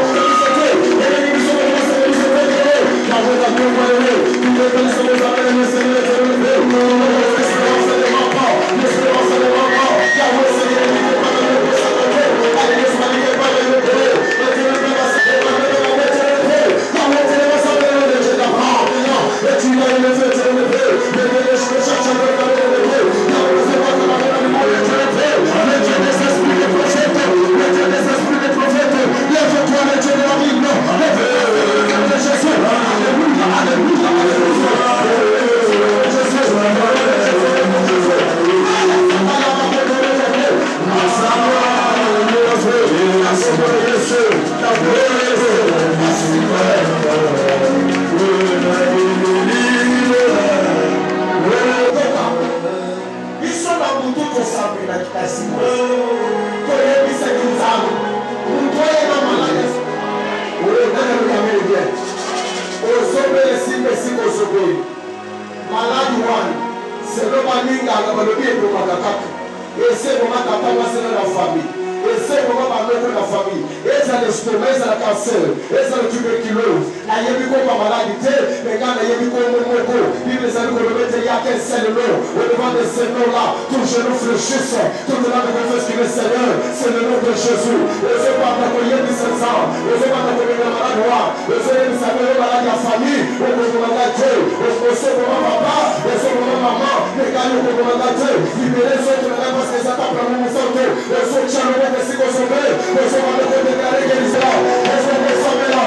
Speaker 5: Malade one, c'est le maninga, le bien pour ma caca. Et c'est comment ta femme va se dans la famille. Et c'est comment ma mère dans la famille. Et ça l'estomac, et ça le cancer, et ça le tuberculose. La yébiko pas maladie, mais quand la yébiko est moko, il les a dit qu'on le mette, il y a qu'un seul nom. Au devant de ce nom-là, tout genou fléchisse, tout le monde confesse qu'il est Seigneur, c'est le nom de Jésus. Et c'est pas ta collier, 16 ans. Ils ont pas de malade noir. Ils ont savoir le malade de la famille. Ils ont commandé Dieu. Ils sont pour papa. Ils sont pour maman. Les gars, ils ont commandé Dieu. Libérez ceux qui n'ont pas ces attaques pour nous santé. Ils sont charmés de ce qu'on se fait. Ils sont en train de déclarer qu'ils sont là. Ils sont descendus là.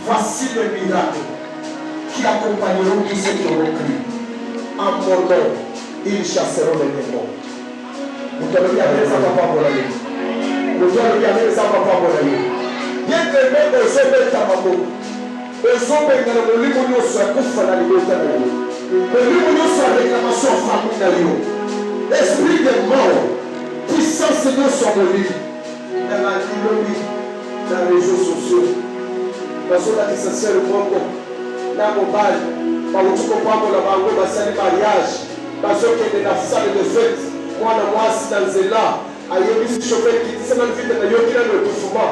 Speaker 5: Voici les miracles qui accompagneront tous ceux qui auront cru. En mon nom, ils chasseront les démons. Vous devez aller ça va pas voler. Vous devez aller ça va pas voler. Bien que même aux hommes tamamo, aux hommes qui n'ont pas le niveau soit couffé dans les autres. Le niveau soit réclamation famille. Esprit de mort, puissance de son vie dans la vie, dans les réseaux sociaux. Basola kisasere mwoko na mobali bakutuko pambo la bango basali mariage bazokende na salle de fête mwana mwasi na nzela ayebisi chauffeur kitisema vite na yokina no kufuma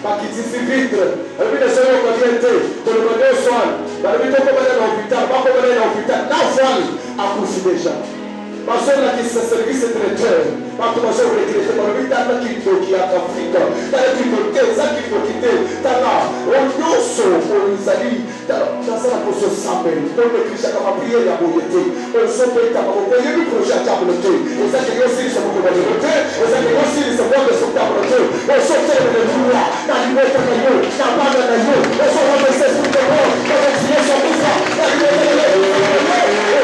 Speaker 5: bakitisi vitre abine solo kwa diente pour le modèle soin babito ko bana na hôpital bako bana na hôpital na fali akufi déjà basola kisa service traiteur bako basola retraité pour le vital qui doki Afrika tala qui doki ça qui doki tala onyoso olizali tazala koso sambe donc Christ kama prière ya boyete onso peta ko koye bi projet ya bloqué et ça que aussi ça ko ba bloqué et ça que aussi ça ko ba so ta bloqué onso tere de loi na liberté de yo na banda de yo onso va me c'est tout le monde avec Dieu son pouvoir la liberté de yo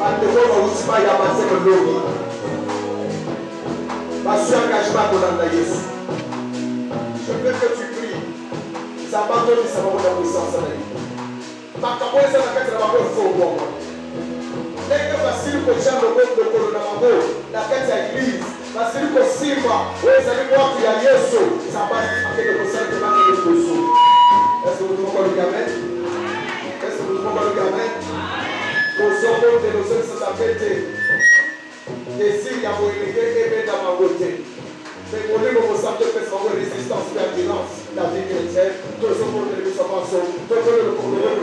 Speaker 5: bandeko bauti bayamba nse lolobi bazwi engagement kolanda Yesu. Je veux que tu pries. Ça va donner sa maman dans puissance à la vie. Ma caboye ça n'a qu'à être la maman faux bon. Dès que Basile Kochan le groupe de Colonamo, la quête à l'église, Basile Kosima, où ils allaient voir qu'il y a Yesu, ça passe avec le conseil de Marie de Koso. Est-ce que vous trouvez pas le gamin? Est-ce que vous trouvez pas le gamin? Aux hommes de nos hommes, ça s'appelle et s'il y a un élément dans ma beauté. Mais pour nous, nous savons que c'est une résistance pertinente. La vie chrétienne, tout ce monde de l'observation, tout le monde de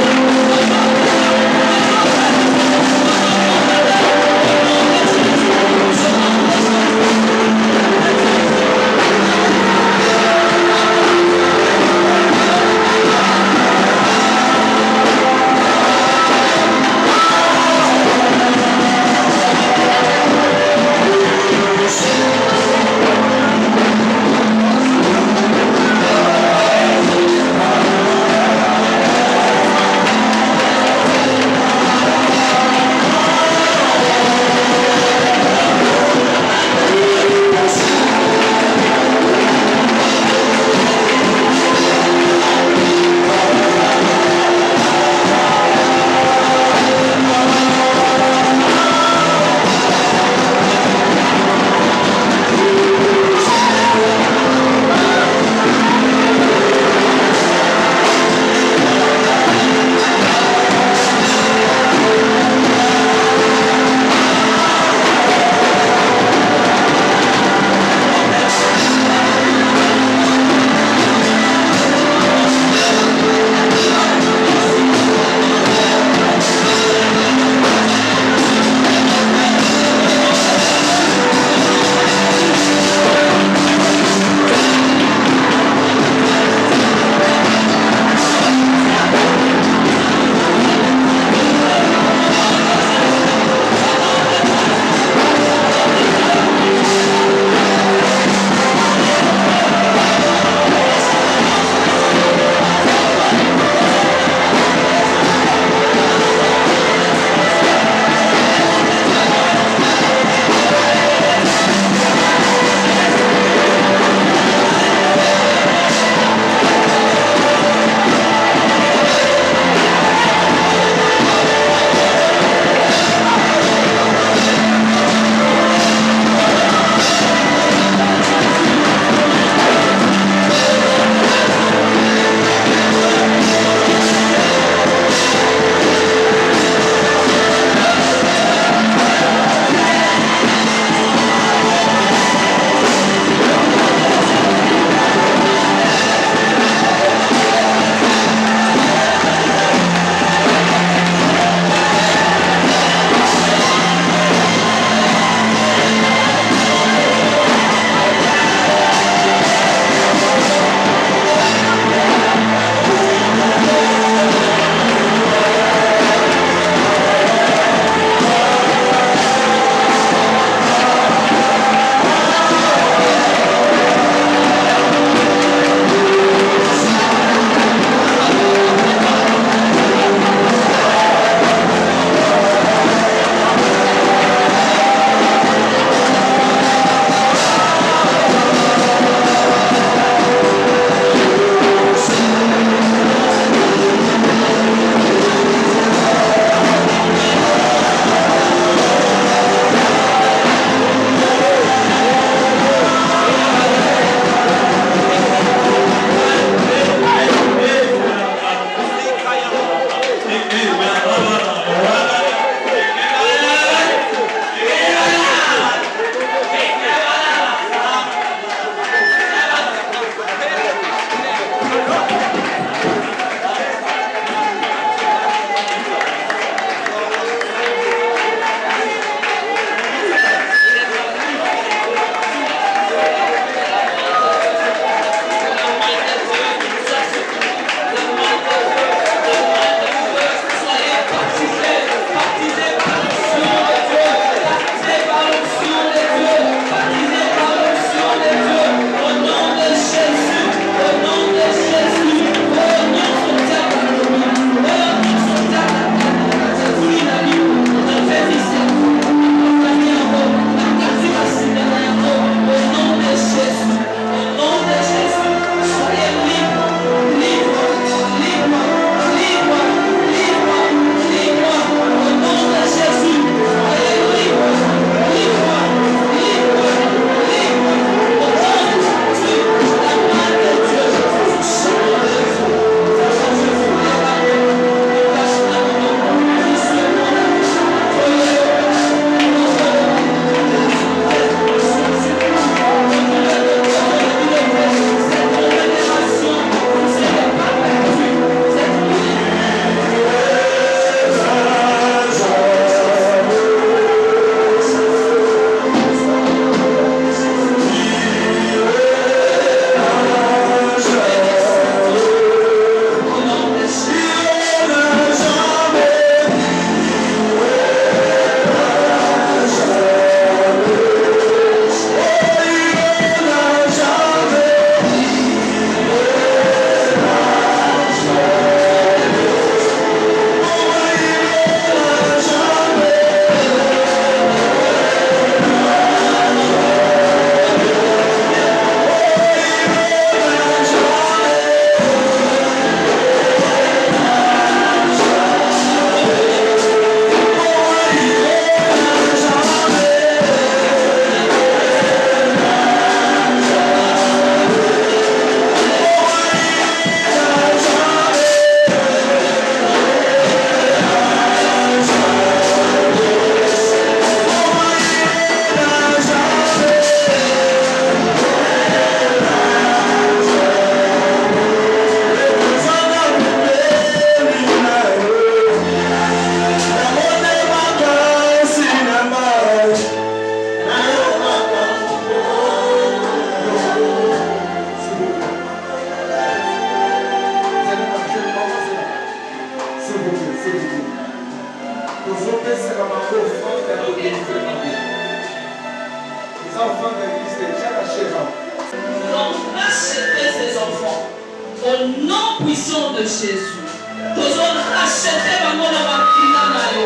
Speaker 6: Thank
Speaker 5: tozopesaka bango offrande ya kodélivre bango. Eza offrande ya église déjà lâché bango.
Speaker 6: Nous allons racheter ces enfants au nom puissant de Jésus. Nous allons racheter bango na bakina na yo.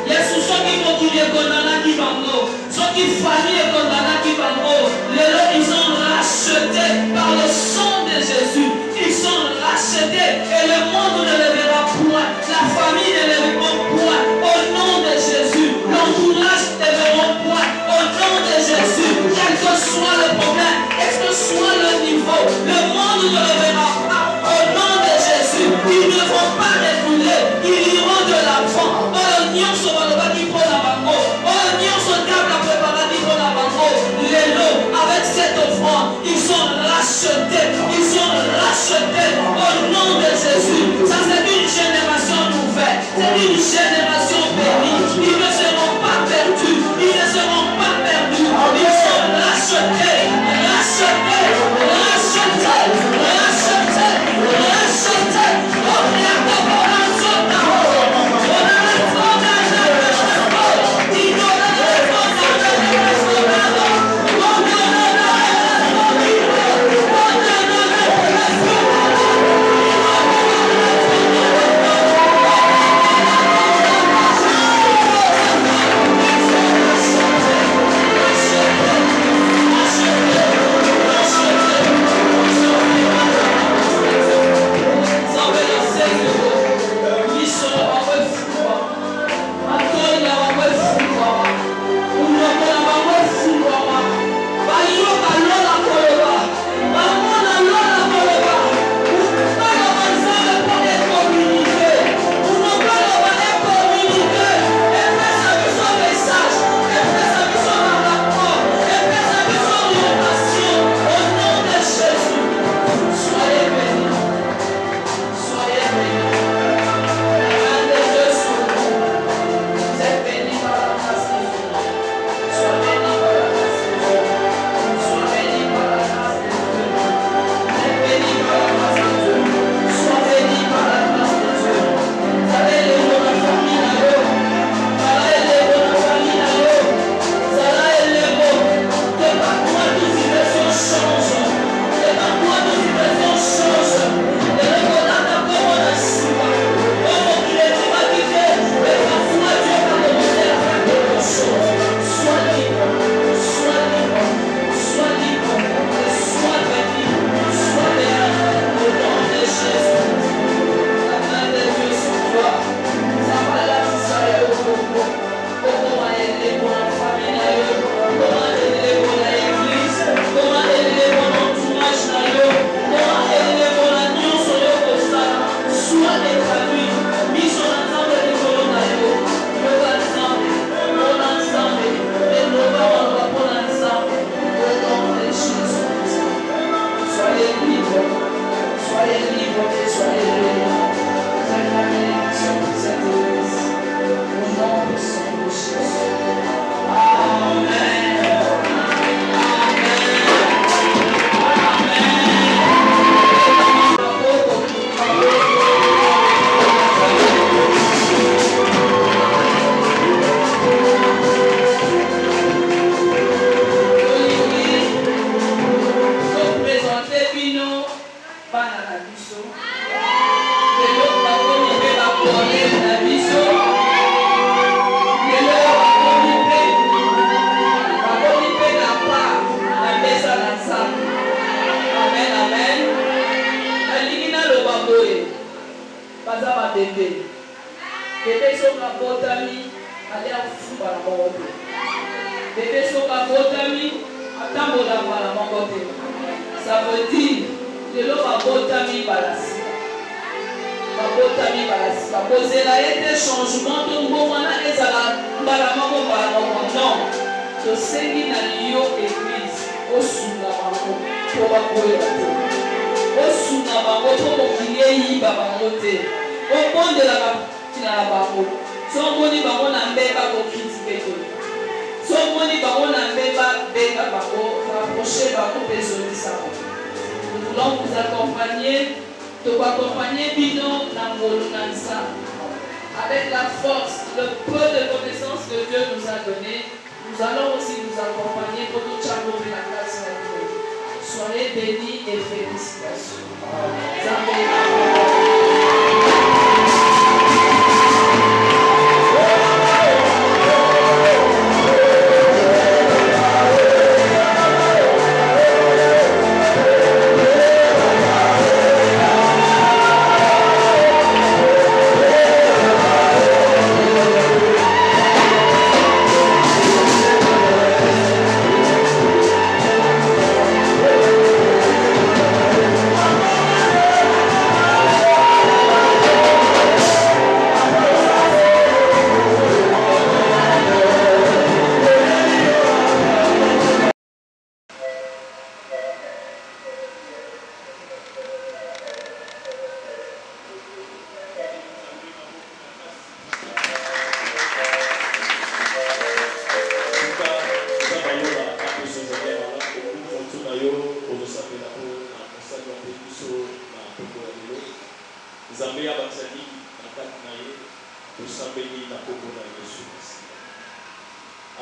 Speaker 6: Yesu soki mokili ekondamnaki bango, soki famille ekondamnaki bango, lelo ils sont rachetés par le sang de Jésus. Ils sont rachetés et le monde ne les verra point. La famille ne les verra point. Au nom de Jésus, l'entourage ne les verra point. Au nom de Jésus, quel que soit le problème, quel que soit le niveau, le monde ne les verra pas. Au nom de Jésus, ils ne vont pas reculer, ils iront de l'avant. Avec cette offrande, ils sont rachetés au nom de Jésus. Ça c'est une génération nouvelle, c'est une génération bénie. Ils ne seront pas perdus, ils ne seront pas perdus. Ils sont rachetés. Ça veut dire que l'homme a botami balasi. Babotami balasi. Bakozela ete changement to ngomana ezala mbala moko mbala moko. Non. Tosengi na yo église osunga bango po bakoyeba te. Osunga bango po mokili eyiba bango te. Obondelaka tina na bango. Somboni bango na mbeba kokritike te. Somboni bango na mbeba benga bango rapprocher bango bezolisa bango. Nous voulons vous accompagner. Tu vas accompagner Bino Nangolo Nansa. avec la force, le peu de connaissances que Dieu nous a donné, nous allons aussi nous accompagner pour tout chameau de la classe de Dieu. Soyez bénis et félicitations.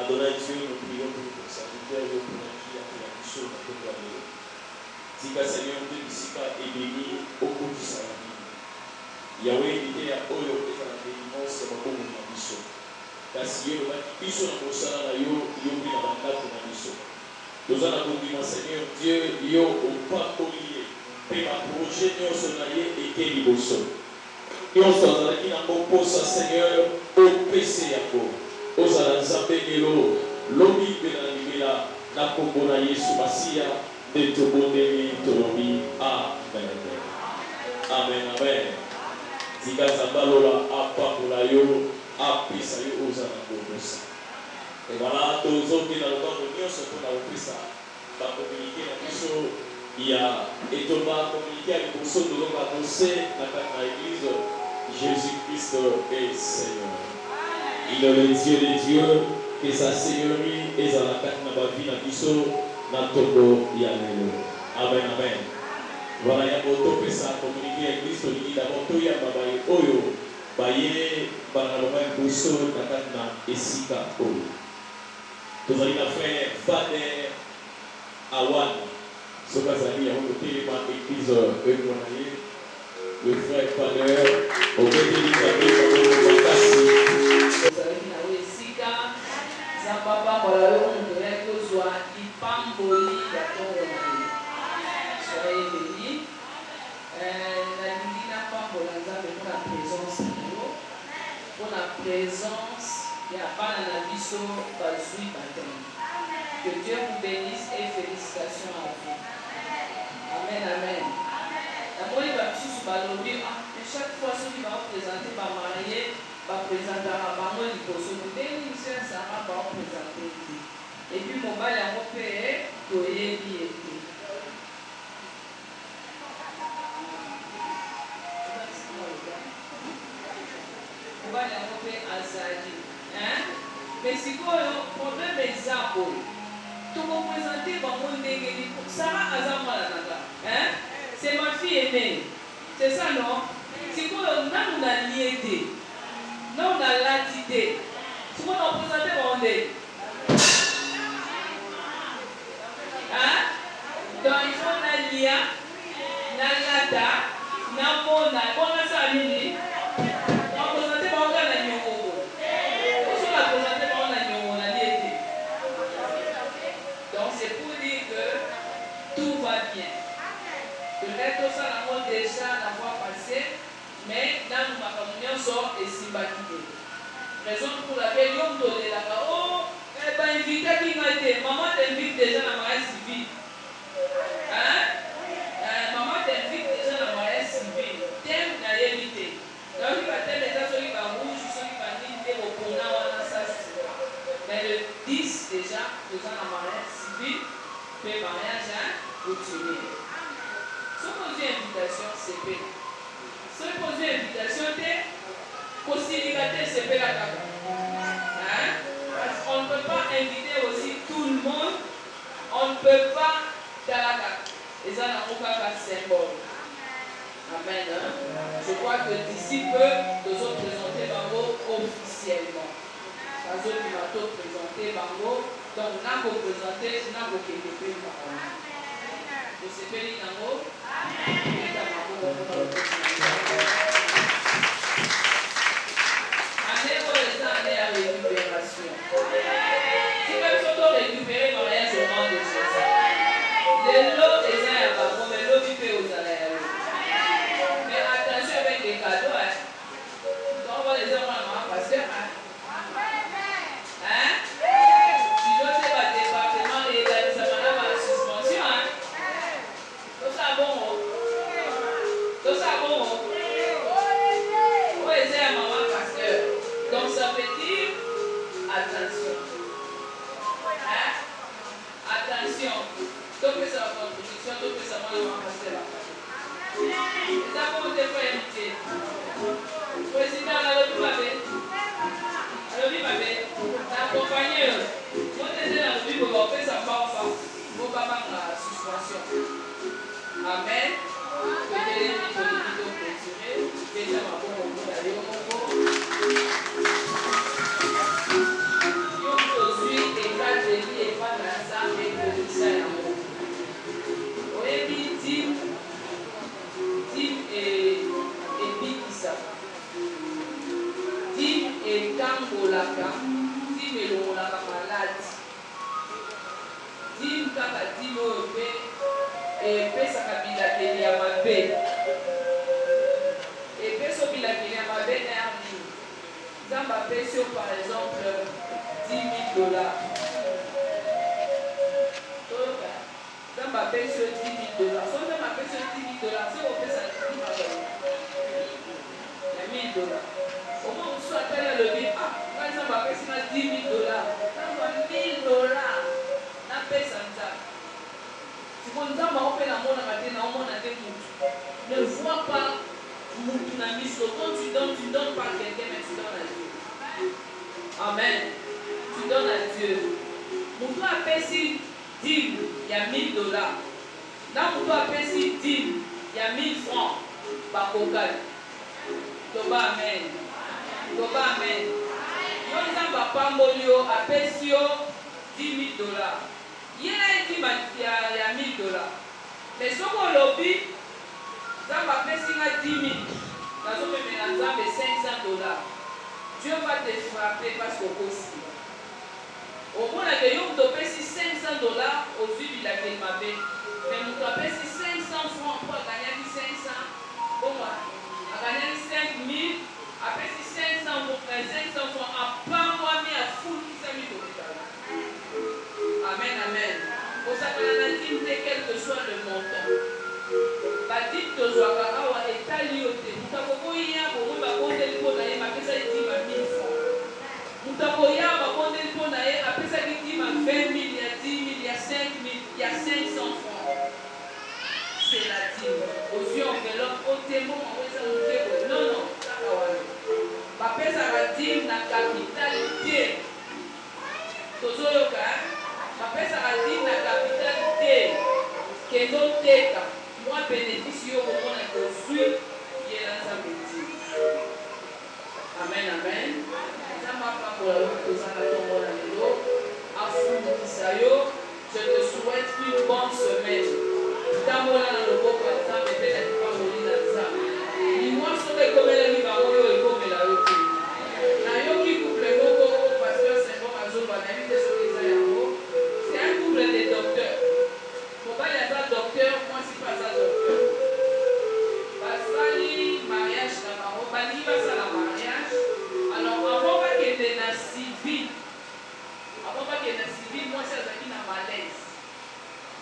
Speaker 1: Adonai Dieu, nous prions pour nos serviteurs, pour la vie, pour la mission, pour la vie. Tika Seigneur, Dieu ici pas et béni au cours du salut. Yahweh dit à Oyo et à la bénédiction, c'est mon bon la mission. Parce que le mission na kosala na yo yo bi na ndako na mission. Nous allons dire Seigneur Dieu, yo au pas oublié. Pe ma projet nyonso na ye et ke liboso. Nyonso azalaki na koposa Seigneur au PC yako. Ozala nzambe lelo lobi mpe na libela na kombo na Yesu Masiya nde tobondeli tolobi amen. Amen, amen. Tika nzambe alola apambola yo apesa yo ozala kokosa. Et voilà, tozokende na lobango nyonso mpona kopesa bakominike na biso ya etonda kominike ya liboso tozonga annonce na kati na église Jésus-Christ est Seigneur. Il est le Dieu des dieux, que sa seigneurie est dans la carte de la vie, dans Togo, Yamelo. Amen, amen. Voilà, il y a beaucoup de ça, communiquer avec Christ, il y a beaucoup de Baye Oyo, Baye, Banaloma, Bousso, Nakatna, et Sika Oyo. Nous allons faire Fader Awan, ce que ça dit, il y a beaucoup de l'église Eugonaye, le frère Fader, au Bédéli,
Speaker 6: Papa, voilà le monde de Kozwa, il pamboli, il y a ton romain. Soyez bénis. La divine pambola, pour la présence, pour la présence, il n'y a pas la biso, pas de baptême. Que Dieu vous bénisse et félicitations à vous. Amen, amen. D'abord, il va tous balobi, chaque fois qu'il va présenter par marié, va présenter à Bango Liboso, monsieur Sarah va présenter. Et puis mon bal a repéré, Toye Biété. Mon bal a repéré Azali. Mais si quoi, le problème est ça, tout le monde présenter Bango Ndengeli, Sarah Azamalanaga. C'est ma fille aînée. C'est ça, non? Si quoi, on a lié. Non, on a l'idée. Tu peux nous présenter mon nez. Donc, il faut la lia, la lata, la mona, on a ça à l'île. On a présenté mon gars à Nyongo. On a présenté mon Nyongo, on a lié. Donc, c'est pour dire que tout va bien. Peut-être que ça, on a déjà la fois passée. Mais dans ma communion sort et si bâtiment. Raison pour laquelle on donne la parole. Oh, elle va inviter qui m'a été. Maman t'invite déjà à la mariage civile. Maman t'invite déjà à la mariage civile. Thème n'a rien invité. Donc il va t'aimer déjà celui qui va rouge, celui qui va inviter au Pona, ça je sais pas. Mais le 10 déjà, déjà la mariage civile, fait mariage coutumier. Si on pose une invitation, c'est bien. Si on pose une invitation, possibilité c'est bien la carte. Parce qu'on ne peut pas inviter aussi tout le monde. On ne peut pas dans la carte. Et ça n'a aucun symbole. Amen. Je crois que d'ici peu, nous allons présenter Bango officiellement. Nous allons présenter Bango. Donc, nous allons présenter, nous allons présenter Bango. Vous savez, Bango? Année pour les années à récupération. Si même si on doit récupérer le mariage au nom de Jésus, les lots des uns à Bango, mais l'eau du pays aux aléas. Mais attention avec les cadeaux, hein. Donc, on va les avoir parce que, hein? Si l'autre est pas département et ça m'a la suspension, hein? Tout ça bon, tout ça bon. On va essayer à maman parce que, donc ça veut dire, attention. Hein? Attention. Donc, ça va votre position, donc ça va la passer là. Et ça va vous défendre. Président, alors, vous m'avez. Alors, vous m'avez. L'accompagner. Moi, je suis dans le but pour faire ça, pour pas la suspension. Amen. Peut-être les vidéos préférées. Déjà, ma bonne d'aller au Congo. Aujourd'hui, et quand je dis, et pas dans ça, mais que ça est amour. Oui, Tim et Bikisa. Tim et Kangolaka. Tim et Lolaka malade. Tim kaka Tim ope et pesa kabila kenya ya mabe. Et peso bila kenya ya mabe erni. Zamba peso par exemple $10,000. Zamba peso $10,000. So zamba peso $10,000, c'est au pesa $1,000. Au moins on soit appelé le dit quand zamba peso $10,000. Zamba $1,000. Na pesa nza. Si vous n'avez pas fait la mona matin, on a des mouches. Ne vois pas mouche na miso. Quand tu donnes pas à quelqu'un, mais tu donnes à Dieu. Amen. Tu donnes à Dieu. Moutou a payé 10, il y a $1,000. Là, Moutou a payé 10, il y a 1,000 francs. Bakokal. Toba amen. Toba amen. Yon zamba pambolio a payé $10,000. Il y a $1,000. Mais ce qu'on lobby, zamba payé 10,000. Dans ce moment, zamba $500. Dieu va te frapper parce qu'au possible. Au moins, il y a $500 aux yeux de la Kelmabé. Mais nous avons 500 francs pour gagner 500. Bon, à gagner 5,000, après 500 francs, à pas moi, mais à full qui s'est mis au total. Amen, amen. Pour ça que la dîme, quel que soit le montant. La dîme de Zouakara est alliotée. Nous avons dit que nous avons dit que nous avons dit 1,000 francs. Nous avons dit que nous avons dit 20 000, il y a 10 000, il y a 5 000, il y a 500 francs. C'est la dîme. Aux yeux enveloppe, au témoin, on va dire non, non, ça va. Papa, ça va dire la capitalité. Tozoyoka, papa, ça va dire la capitalité. Que non teka. Moi, bénéficie au moment où je suis, qui est dans sa métier. Amen, amen. Ça m'a pas pour la route, ça m'a tombé dans le dos. Je te souhaite une bonne semaine. Tamola dans le beau printemps, mais peut-être pas mourir dans ça. Dis-moi ce que comme elle a dit, et comme elle a dit. Nayoki couple Moko, pasteur Saint-Bon Mazou, c'est un couple de docteurs. Pourquoi il y a ça docteur, moi je ne suis pas ça docteur. Basali mariage d'abord, Bani va ça la mariage. Alors avant qu'il y ait un civil, moi c'est un malaise.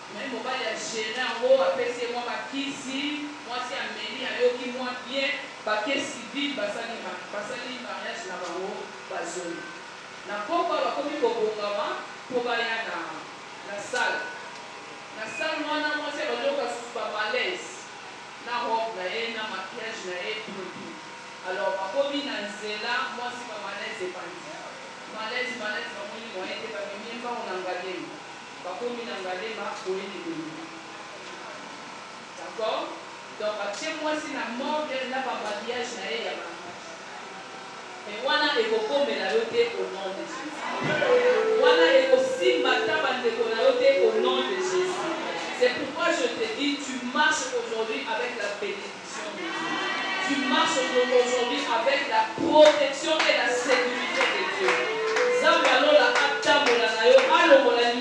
Speaker 6: Même on va y gérer en haut, après c'est moi qui moi c'est un mairie, qui moi bien, parce que civil, basali mariage d'abord, basoli. Na pourquoi comme il faut pour aller dans la salle. La salle, moi c'est le malaise. Na robe, na maquillage, alors, comme il y a là, moi c'est pas malaise et pas malaise, moi était pas bien, pas on engagé. Comme il a engagé, ma folie de d'accord? Donc, chez moi, c'est la mort de la babia, ekokomela yo te au nom de Jésus. Wana ekosimba ta bandeko na yo te au nom de Jésus. C'est pourquoi je te dis, tu marches aujourd'hui avec la bénédiction de Dieu. Tu marches aujourd'hui avec la protection et la sécurité de Dieu. Zambalola atambola na yo alongola